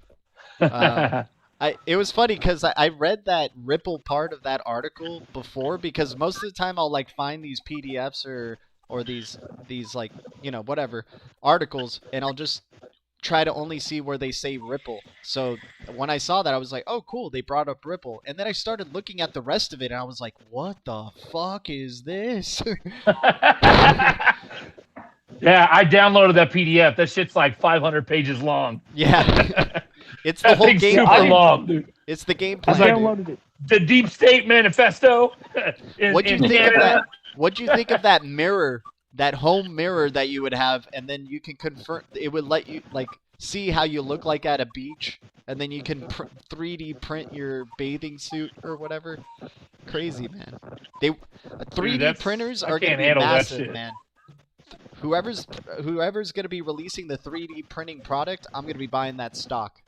It was funny because I read that Ripple part of that article before, because most of the time I'll like find these PDFs or these like, whatever articles, and I'll just try to only see where they say Ripple. So when I saw that, I was like, oh cool, they brought up Ripple. And then I started looking at the rest of it and I was like, what the fuck is this? Yeah, I downloaded that PDF. That shit's like 500 pages long. Yeah. It's the That whole thing's game super plan. long, dude. It's the game I plan. downloaded it. The Deep State Manifesto. What'd you in think of Canada. that? What'd you think of that mirror, that home mirror that you would have, and then you can confirm? It would let you like see how you look like at a beach, and then you can 3D print your bathing suit or whatever. Crazy, man. 3D that's- printers I are gonna can't be handle that massive, shit. man. Whoever's gonna be releasing the 3D printing product, I'm gonna be buying that stock.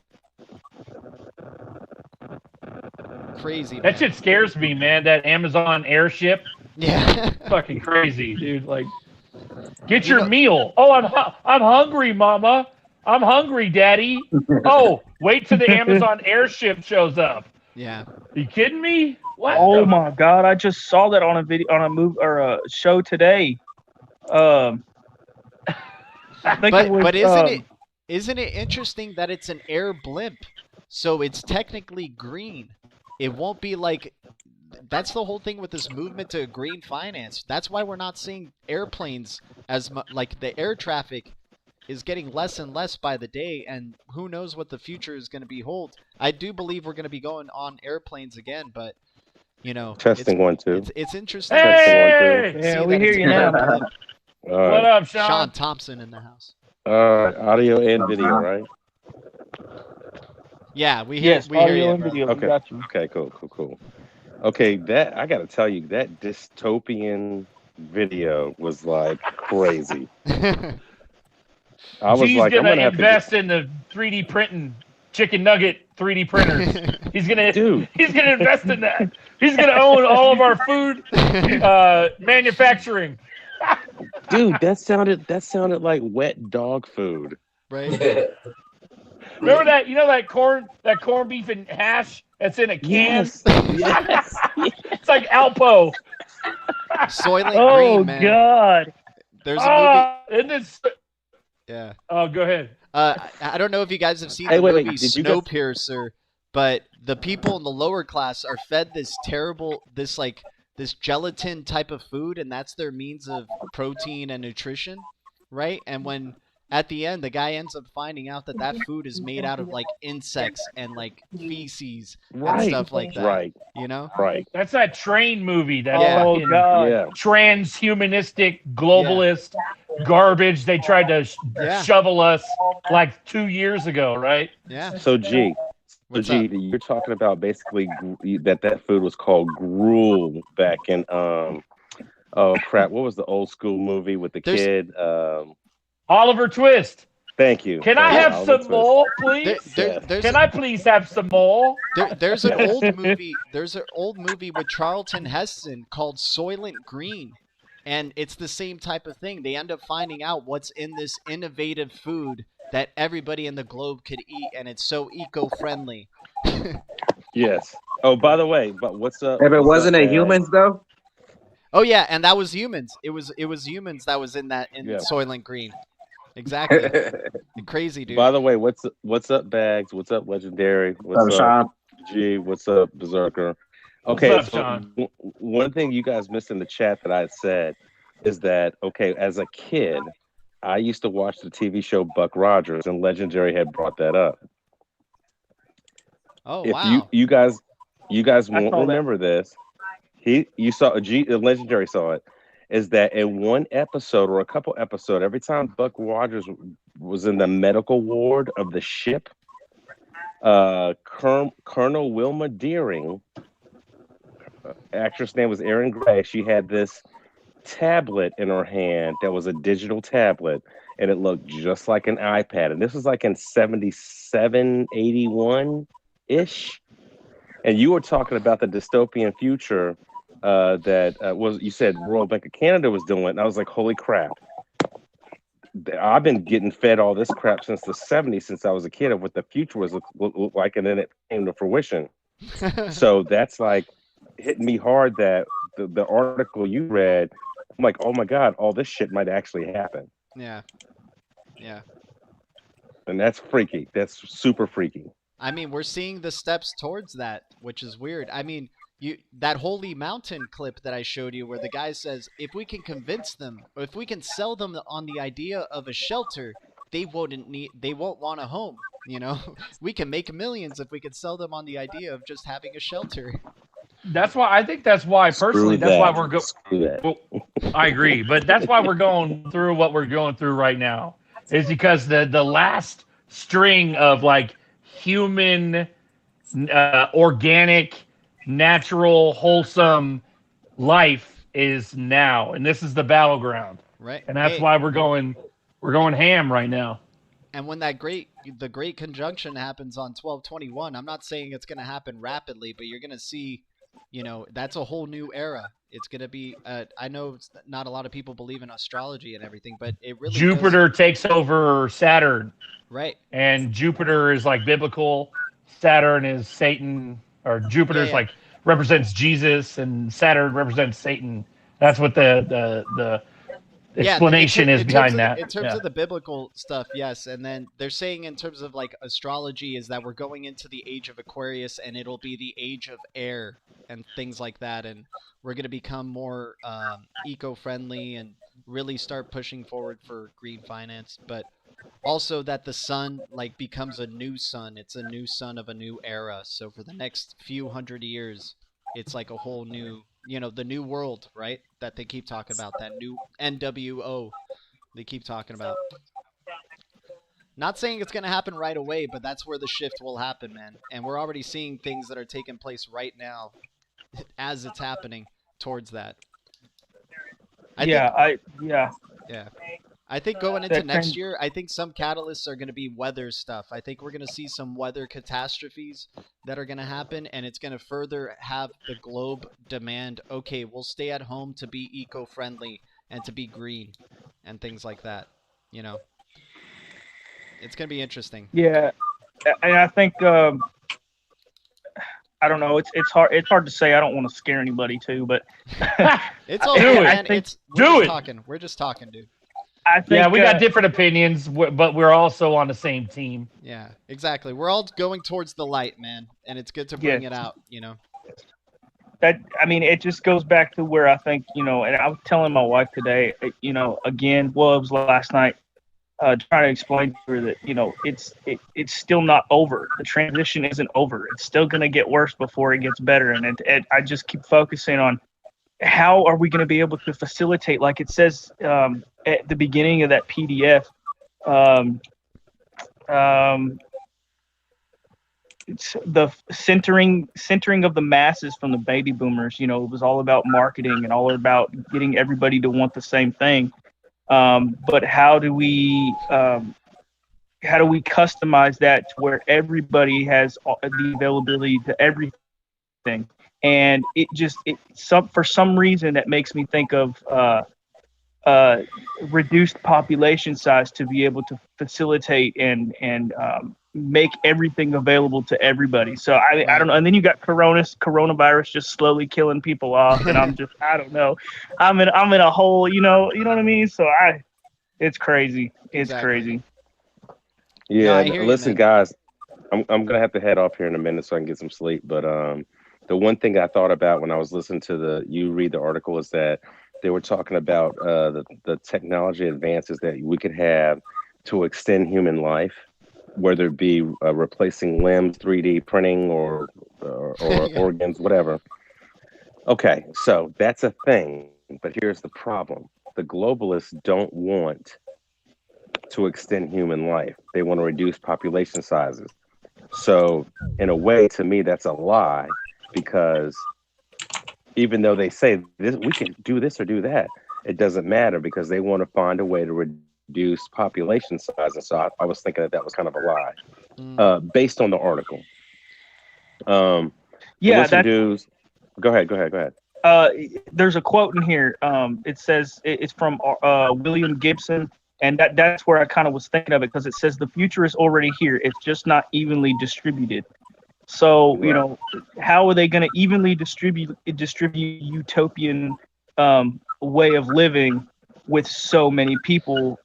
Crazy, man. That shit scares me, man. That Amazon airship. Yeah. Fucking crazy, dude. Like, get your meal. Oh, I'm hungry, Mama. I'm hungry, Daddy. Oh, wait till the Amazon airship shows up. Yeah. Are you kidding me? What? Oh my god! I just saw that on a video, on a move or a show today. I think it was, But isn't it interesting that it's an air blimp, so it's technically green? It won't be like. That's the whole thing with this movement to green finance. That's why we're not seeing airplanes as much. Like the air traffic is getting less and less by the day, and who knows what the future is going to behold. I do believe we're going to be going on airplanes again, but Testing 1 2. It's interesting. Hey! to Yeah, see we that hear it's you an now. air blimp. What up, Sean? Sean Thompson in the house. Audio and video, right? Yeah, we hear. Yes, we hear audio you, and bro. video. We Okay. got you. Okay, cool. Okay, that I gotta tell you, that dystopian video was like crazy. I was G's like, I'm gonna gonna have to invest in the 3D printing chicken nugget 3D printers. He's gonna Dude. He's gonna invest in that. He's gonna own all of our food manufacturing. Dude, that sounded like wet dog food. Right? Remember that? You know that corned beef and hash that's in a can? Yes. Yes. It's like Alpo. Soylent Oh Green, man. God. There's a movie. Isn't this? Yeah. Oh, go ahead. I don't know if you guys have seen Hey, the wait, movie did you guys- Snowpiercer, but the people in the lower class are fed this gelatin type of food, and that's their means of protein and nutrition, right? And when at the end the guy ends up finding out that food is made out of like insects and like feces and Right. stuff like that, Right. you know? Right. That's that Train movie. That Yeah. Oh fucking God. Yeah. transhumanistic globalist garbage they tried to Yeah. shovel us like 2 years ago, right? Yeah. So G, What's up? you're talking about basically that food was called gruel back in oh crap, what was the old school movie with the There's- kid? Oliver Twist. Thank you. Can I Thank you, have Oliver some Twist. more, please? There's Can I please have some more? There's an old movie. There's an old movie with Charlton Heston called Soylent Green, and it's the same type of thing. They end up finding out what's in this innovative food that everybody in the globe could eat, and it's so eco-friendly. Yes. Oh, by the way, but what's up? If it what's wasn't up, a man? humans though, Oh yeah, and that was humans. It was humans that was in that Yeah. Soylent Green. Exactly. Crazy, dude. By the way, what's up, Bags? What's up, Legendary? What's up, Sean? G? What's up, Berserker? Okay, What's up, Sean? One thing you guys missed in the chat that I had said is that, okay, as a kid, I used to watch the TV show Buck Rogers, and Legendary had brought that up. Oh If wow. you guys won't saw that. remember this, you saw Legendary saw it. Is that in one episode or a couple episodes, every time Buck Rogers was in the medical ward of the ship, Colonel Wilma Deering, actress name was Erin Gray, she had this tablet in her hand that was a digital tablet, and it looked just like an iPad. And this was like in 77, 81-ish. And you were talking about the dystopian future that was, you said Royal Bank of Canada was doing, and I was like, holy crap. I've been getting fed all this crap since the 70s, since I was a kid, of what the future was look like, and then it came to fruition. So that's like hitting me hard that the article you read, I'm like, oh my God, all this shit might actually happen. Yeah. Yeah. And that's freaky. That's super freaky. I mean, we're seeing the steps towards that, which is weird. I mean, that Holy Mountain clip that I showed you where the guy says, if we can convince them, or if we can sell them on the idea of a shelter, they won't want a home, you know? We can make millions if we could sell them on the idea of just having a shelter. That's why I think that's why personally Screw that's that. why we're going. Screw that. Well, I agree, but that's why we're going through what we're going through right now. Is because the last string of like human, organic, natural, wholesome life is now, and this is the battleground, Right. and that's why we're going ham right now. And when the great conjunction happens on 12/21, I'm not saying it's going to happen rapidly, but you're going to see, you know, that's a whole new era. It's going to be, I know not a lot of people believe in astrology and everything, but it really Jupiter takes over Saturn, right. and Jupiter is like biblical, Saturn is Satan, or Jupiter's Yeah. like represents Jesus, and Saturn represents Satan. That's what the explanation is behind that. In terms of the biblical stuff, yes. And then they're saying in terms of like astrology is that we're going into the age of Aquarius, and it'll be the age of air and things like that. And we're going to become more eco-friendly and really start pushing forward for green finance. But also that the sun like becomes a new sun. It's a new sun of a new era. So for the next few hundred years, it's like a whole new, you know, the new world, right? That they keep talking about, that new NWO they keep talking about. Not saying it's going to happen right away, but that's where the shift will happen, man. And we're already seeing things that are taking place right now as it's happening towards that. I think going into next year, I think some catalysts are going to be weather stuff. I think we're going to see some weather catastrophes that are going to happen, and it's going to further have the globe demand, okay, we'll stay at home to be eco-friendly and to be green and things like that, you know. It's going to be interesting. Yeah, and I think I don't know. It's hard to say. I don't want to scare anybody too, but It's all Do good, it. man. Do it. Talking. We're just talking, dude. I think Yeah, we got different opinions, but we're also on the same team. Yeah, exactly. We're all going towards the light, man, and it's good to bring it out. that. I mean, it just goes back to where I think and I was telling my wife today. Again, well, it was last night. Trying to explain to her that it's still not over. The transition isn't over. It's still going to get worse before it gets better. And I just keep focusing on how are we going to be able to facilitate, like it says at the beginning of that PDF. It's the centering of the masses from the baby boomers. It was all about marketing and all about getting everybody to want the same thing. But how do we customize that to where everybody has the availability to everything? And for some reason that makes me think of reduced population size to be able to facilitate and make everything available to everybody. So I don't know. And then you got coronavirus just slowly killing people off, and I don't know. I'm in a hole, you know what I mean? So it's crazy. It's crazy. Yeah, No, listen, guys, I'm gonna have to head off here in a minute so I can get some sleep. But the one thing I thought about when I was listening to you read the article is that they were talking about the technology advances that we could have to extend human life, whether it be replacing limbs, 3D printing, or organs, whatever. Okay, so that's a thing. But here's the problem. The globalists don't want to extend human life. They want to reduce population sizes. So in a way, to me, that's a lie, because even though they say this, we can do this or do that, it doesn't matter, because they want to find a way to reduce population size. And so I was thinking that was kind of a lie, based on the article. Yeah, dudes. Go ahead. There's a quote in here. It says it's from William Gibson, and that's where I kind of was thinking of it, because it says the future is already here. It's just not evenly distributed. So Right. How are they going to evenly distribute utopian way of living with so many people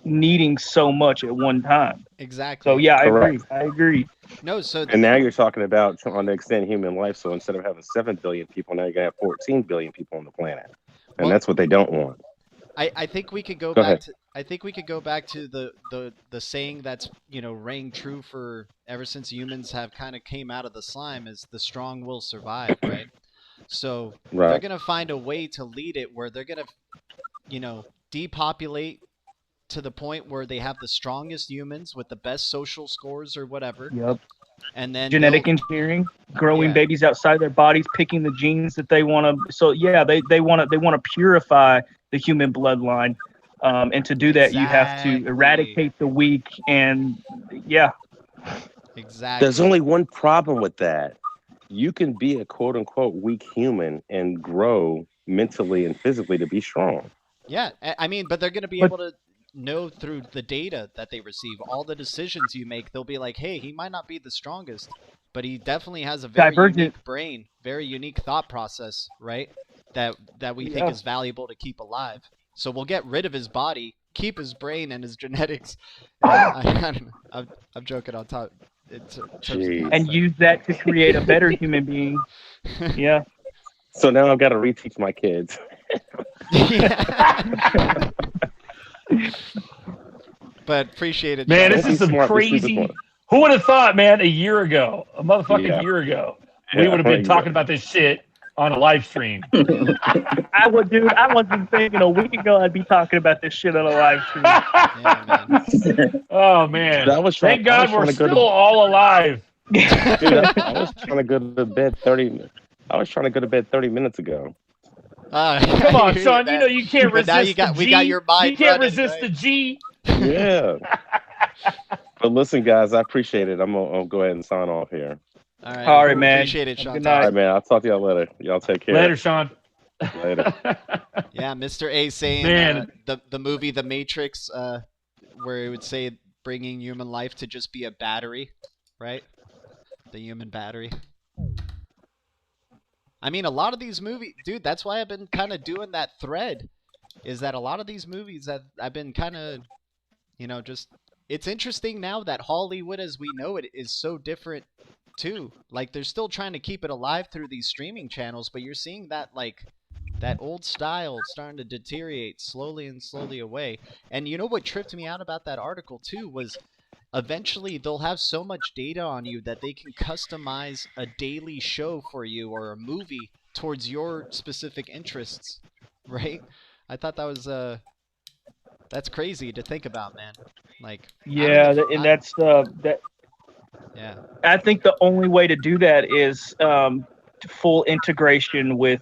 needing so much at one time? Exactly. So yeah, Correct. I agree. No, so And now you're talking about trying to extend human life. So instead of having 7 billion people, now you're gonna have 14 billion people on the planet, and that's what they don't want. I think we could go Go back ahead. to I think we could go back to the saying that's rang true for ever since humans have kind of came out of the slime, is the strong will survive, right? So they're Right. gonna find a way to lead it where they're gonna depopulate to the point where they have the strongest humans with the best social scores or whatever, Yep. and then Genetic engineering, growing Yeah. babies outside their bodies, picking the genes that they want to. So yeah, they want to purify the human bloodline, and to do that, you have to Exactly. eradicate the weak. And yeah, Exactly. There's only one problem with that. You can be a quote unquote weak human and grow mentally and physically to be strong. Yeah, I mean, but they're going to be able to know through the data that they receive, all the decisions you make. They'll be like, hey, he might not be the strongest, but he definitely has a very unique brain, very unique thought process, right? That we think is valuable to keep alive. So we'll get rid of his body, keep his brain and his genetics. I don't know. I'm joking on top. And use that to create a better human being. Yeah. So now I've got to reteach my kids. But appreciate it, man. Sean. This is some crazy. Who would have thought, man? A year ago, a motherfucking year ago, we would have been talking about this shit on a live stream. I wasn't thinking a week ago I'd be talking about this shit on a live stream. Yeah, man. Oh man! Thank God we're still all alive. Dude, I was trying to go to bed 30. I was trying to go to bed 30 minutes ago. Come on, Sean. You know you can't resist. Now we got your mind. You can't running, resist right? the G. Yeah. But listen, guys, I appreciate it. I'm gonna go ahead and sign off here. All right, man. Appreciate it, Sean. Good night. All right, man. I'll talk to y'all later. Y'all take care. Later, Sean. Later. Yeah, Mr. A saying Man. The movie The Matrix, where it would say bringing human life to just be a battery, right? The human battery. I mean, a lot of these movies, dude, that's why I've been kind of doing that thread, is that a lot of these movies that I've been kind of, just, it's interesting now that Hollywood as we know it is so different too. Like, they're still trying to keep it alive through these streaming channels, but you're seeing that, like, that old style starting to deteriorate slowly and slowly away. And you know what tripped me out about that article too was eventually they'll have so much data on you that they can customize a daily show for you or a movie towards your specific interests, right? I thought that was that's crazy to think about, man. Like, Yeah, and that's that. Yeah. I think the only way to do that is full integration with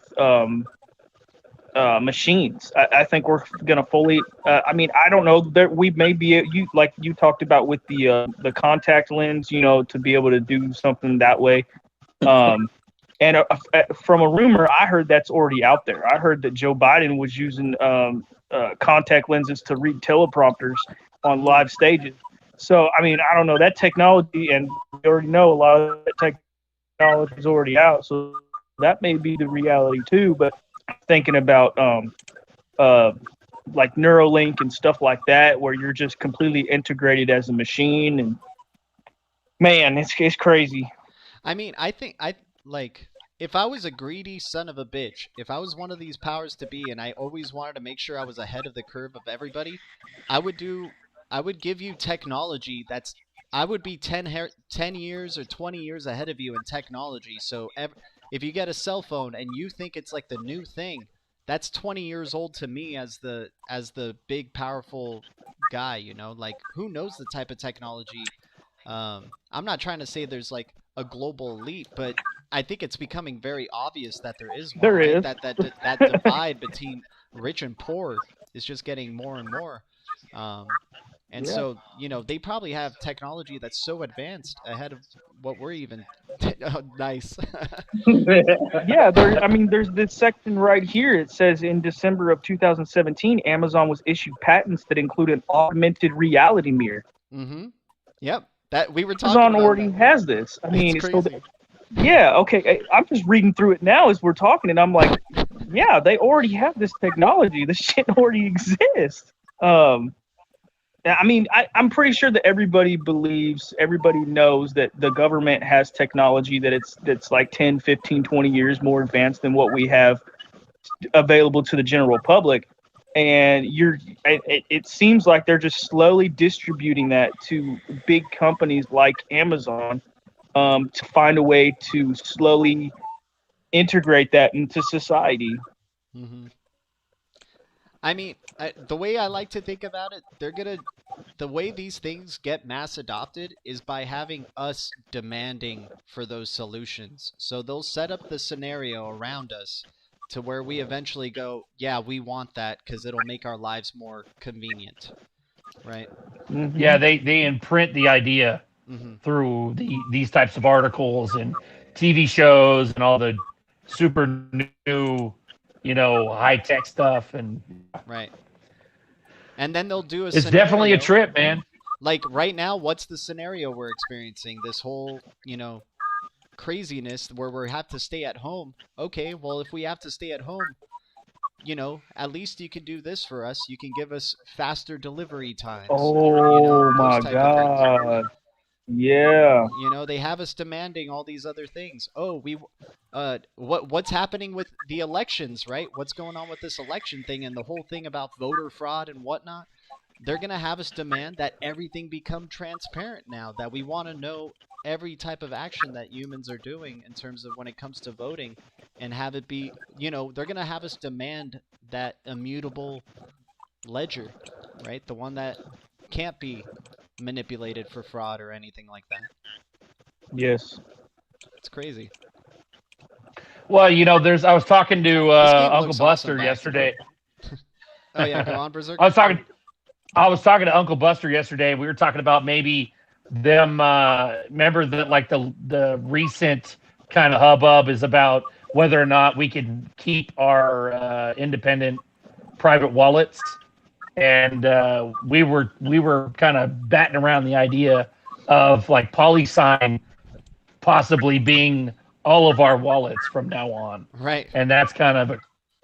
machines. I think we're gonna fully. I mean, I don't know that we may be like you talked about with the contact lens, to be able to do something that way. And from a rumor, I heard that's already out there. I heard that Joe Biden was using contact lenses to read teleprompters on live stages. So, I mean, I don't know that technology, and we already know a lot of that technology is already out. So that may be the reality too. But thinking about like Neuralink and stuff like that, where you're just completely integrated as a machine, and man, it's crazy. I mean, I think if I was a greedy son of a bitch, if I was one of these powers to be and I always wanted to make sure I was ahead of the curve of everybody, I would give you technology I would be 10 years or 20 years ahead of you in technology. So if you get a cell phone and you think it's like the new thing, that's 20 years old to me as the big powerful guy, like who knows the type of technology. I'm not trying to say there's like a global elite, but I think it's becoming very obvious that there is one. There right? is. That divide between rich and poor is just getting more and more. And Yeah. so, they probably have technology that's so advanced ahead of what we're even. Oh, nice. Yeah, there's this section right here. It says in December of 2017, Amazon was issued patents that include an augmented reality mirror. Mm-hmm. Yep. That we were talking Amazon about already that. has this. I mean, It's so crazy. yeah, okay. I'm just reading through it now as we're talking, and I'm like, yeah, they already have this technology. This shit already exists. I mean, I'm pretty sure that everybody knows that the government has technology that's like 10, 15, 20 years more advanced than what we have available to the general public. And it seems like they're just slowly distributing that to big companies like Amazon to find a way to slowly integrate that into society. Mm-hmm. I mean, the way I like to think about it, the way these things get mass adopted is by having us demanding for those solutions. So they'll set up the scenario around us to where we eventually go, yeah, we want that because it'll make our lives more convenient, right? Mm-hmm. Yeah, they imprint the idea Mm-hmm. through these types of articles and TV shows and all the super new, high tech stuff. And Right. And then they'll do a it's scenario. definitely a trip, man. Like right now, what's the scenario we're experiencing? This whole, craziness where we have to stay at home. Okay, well, if we have to stay at home, at least you can do this for us. You can give us faster delivery times. Oh my God. Yeah. They have us demanding all these other things. Oh, what's happening with the elections, right? What's going on with this election thing and the whole thing about voter fraud and whatnot? They're going to have us demand that everything become transparent now, that we want to know every type of action that humans are doing in terms of when it comes to voting, and have it be, they're going to have us demand that immutable ledger, right? The one that can't be manipulated for fraud or anything like that. Yes. It's crazy. Well, I was talking to Uncle Buster awesome yesterday. Oh yeah, go on, Berserk. I was talking to Uncle Buster yesterday. We were talking about maybe them. Remember that, like the recent kind of hubbub is about whether or not we can keep our independent private wallets. and we were kind of batting around the idea of like PolySign possibly being all of our wallets from now on. Right. And that's kind of a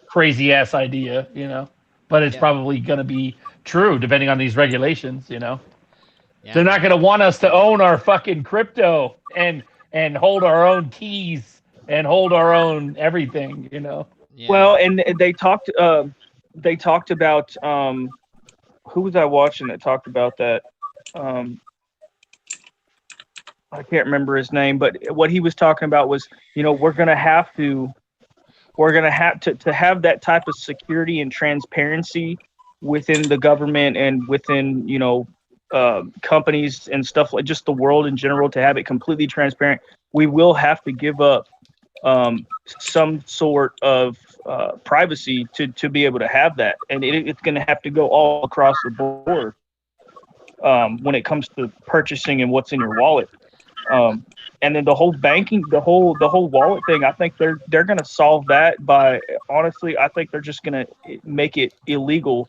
crazy ass idea, you know. But it's Yeah. probably going to be true depending on these regulations, you know. Yeah, They're not going to want us to own our fucking crypto and hold our own keys and hold our own everything, you know. Yeah. Well, and they talked about who was I watching that talked about that? I can't remember his name, but what he was talking about was, you know, we're gonna have to have that type of security and transparency within the government and within, you know, companies and stuff, like just the world in general, to have it completely transparent. We will have to give up some sort of privacy to be able to have that, and it's going to have to go all across the board when it comes to purchasing and what's in your wallet. And then the whole banking, the whole wallet thing, I think they're going to solve that by, honestly, I think they're just going to make it illegal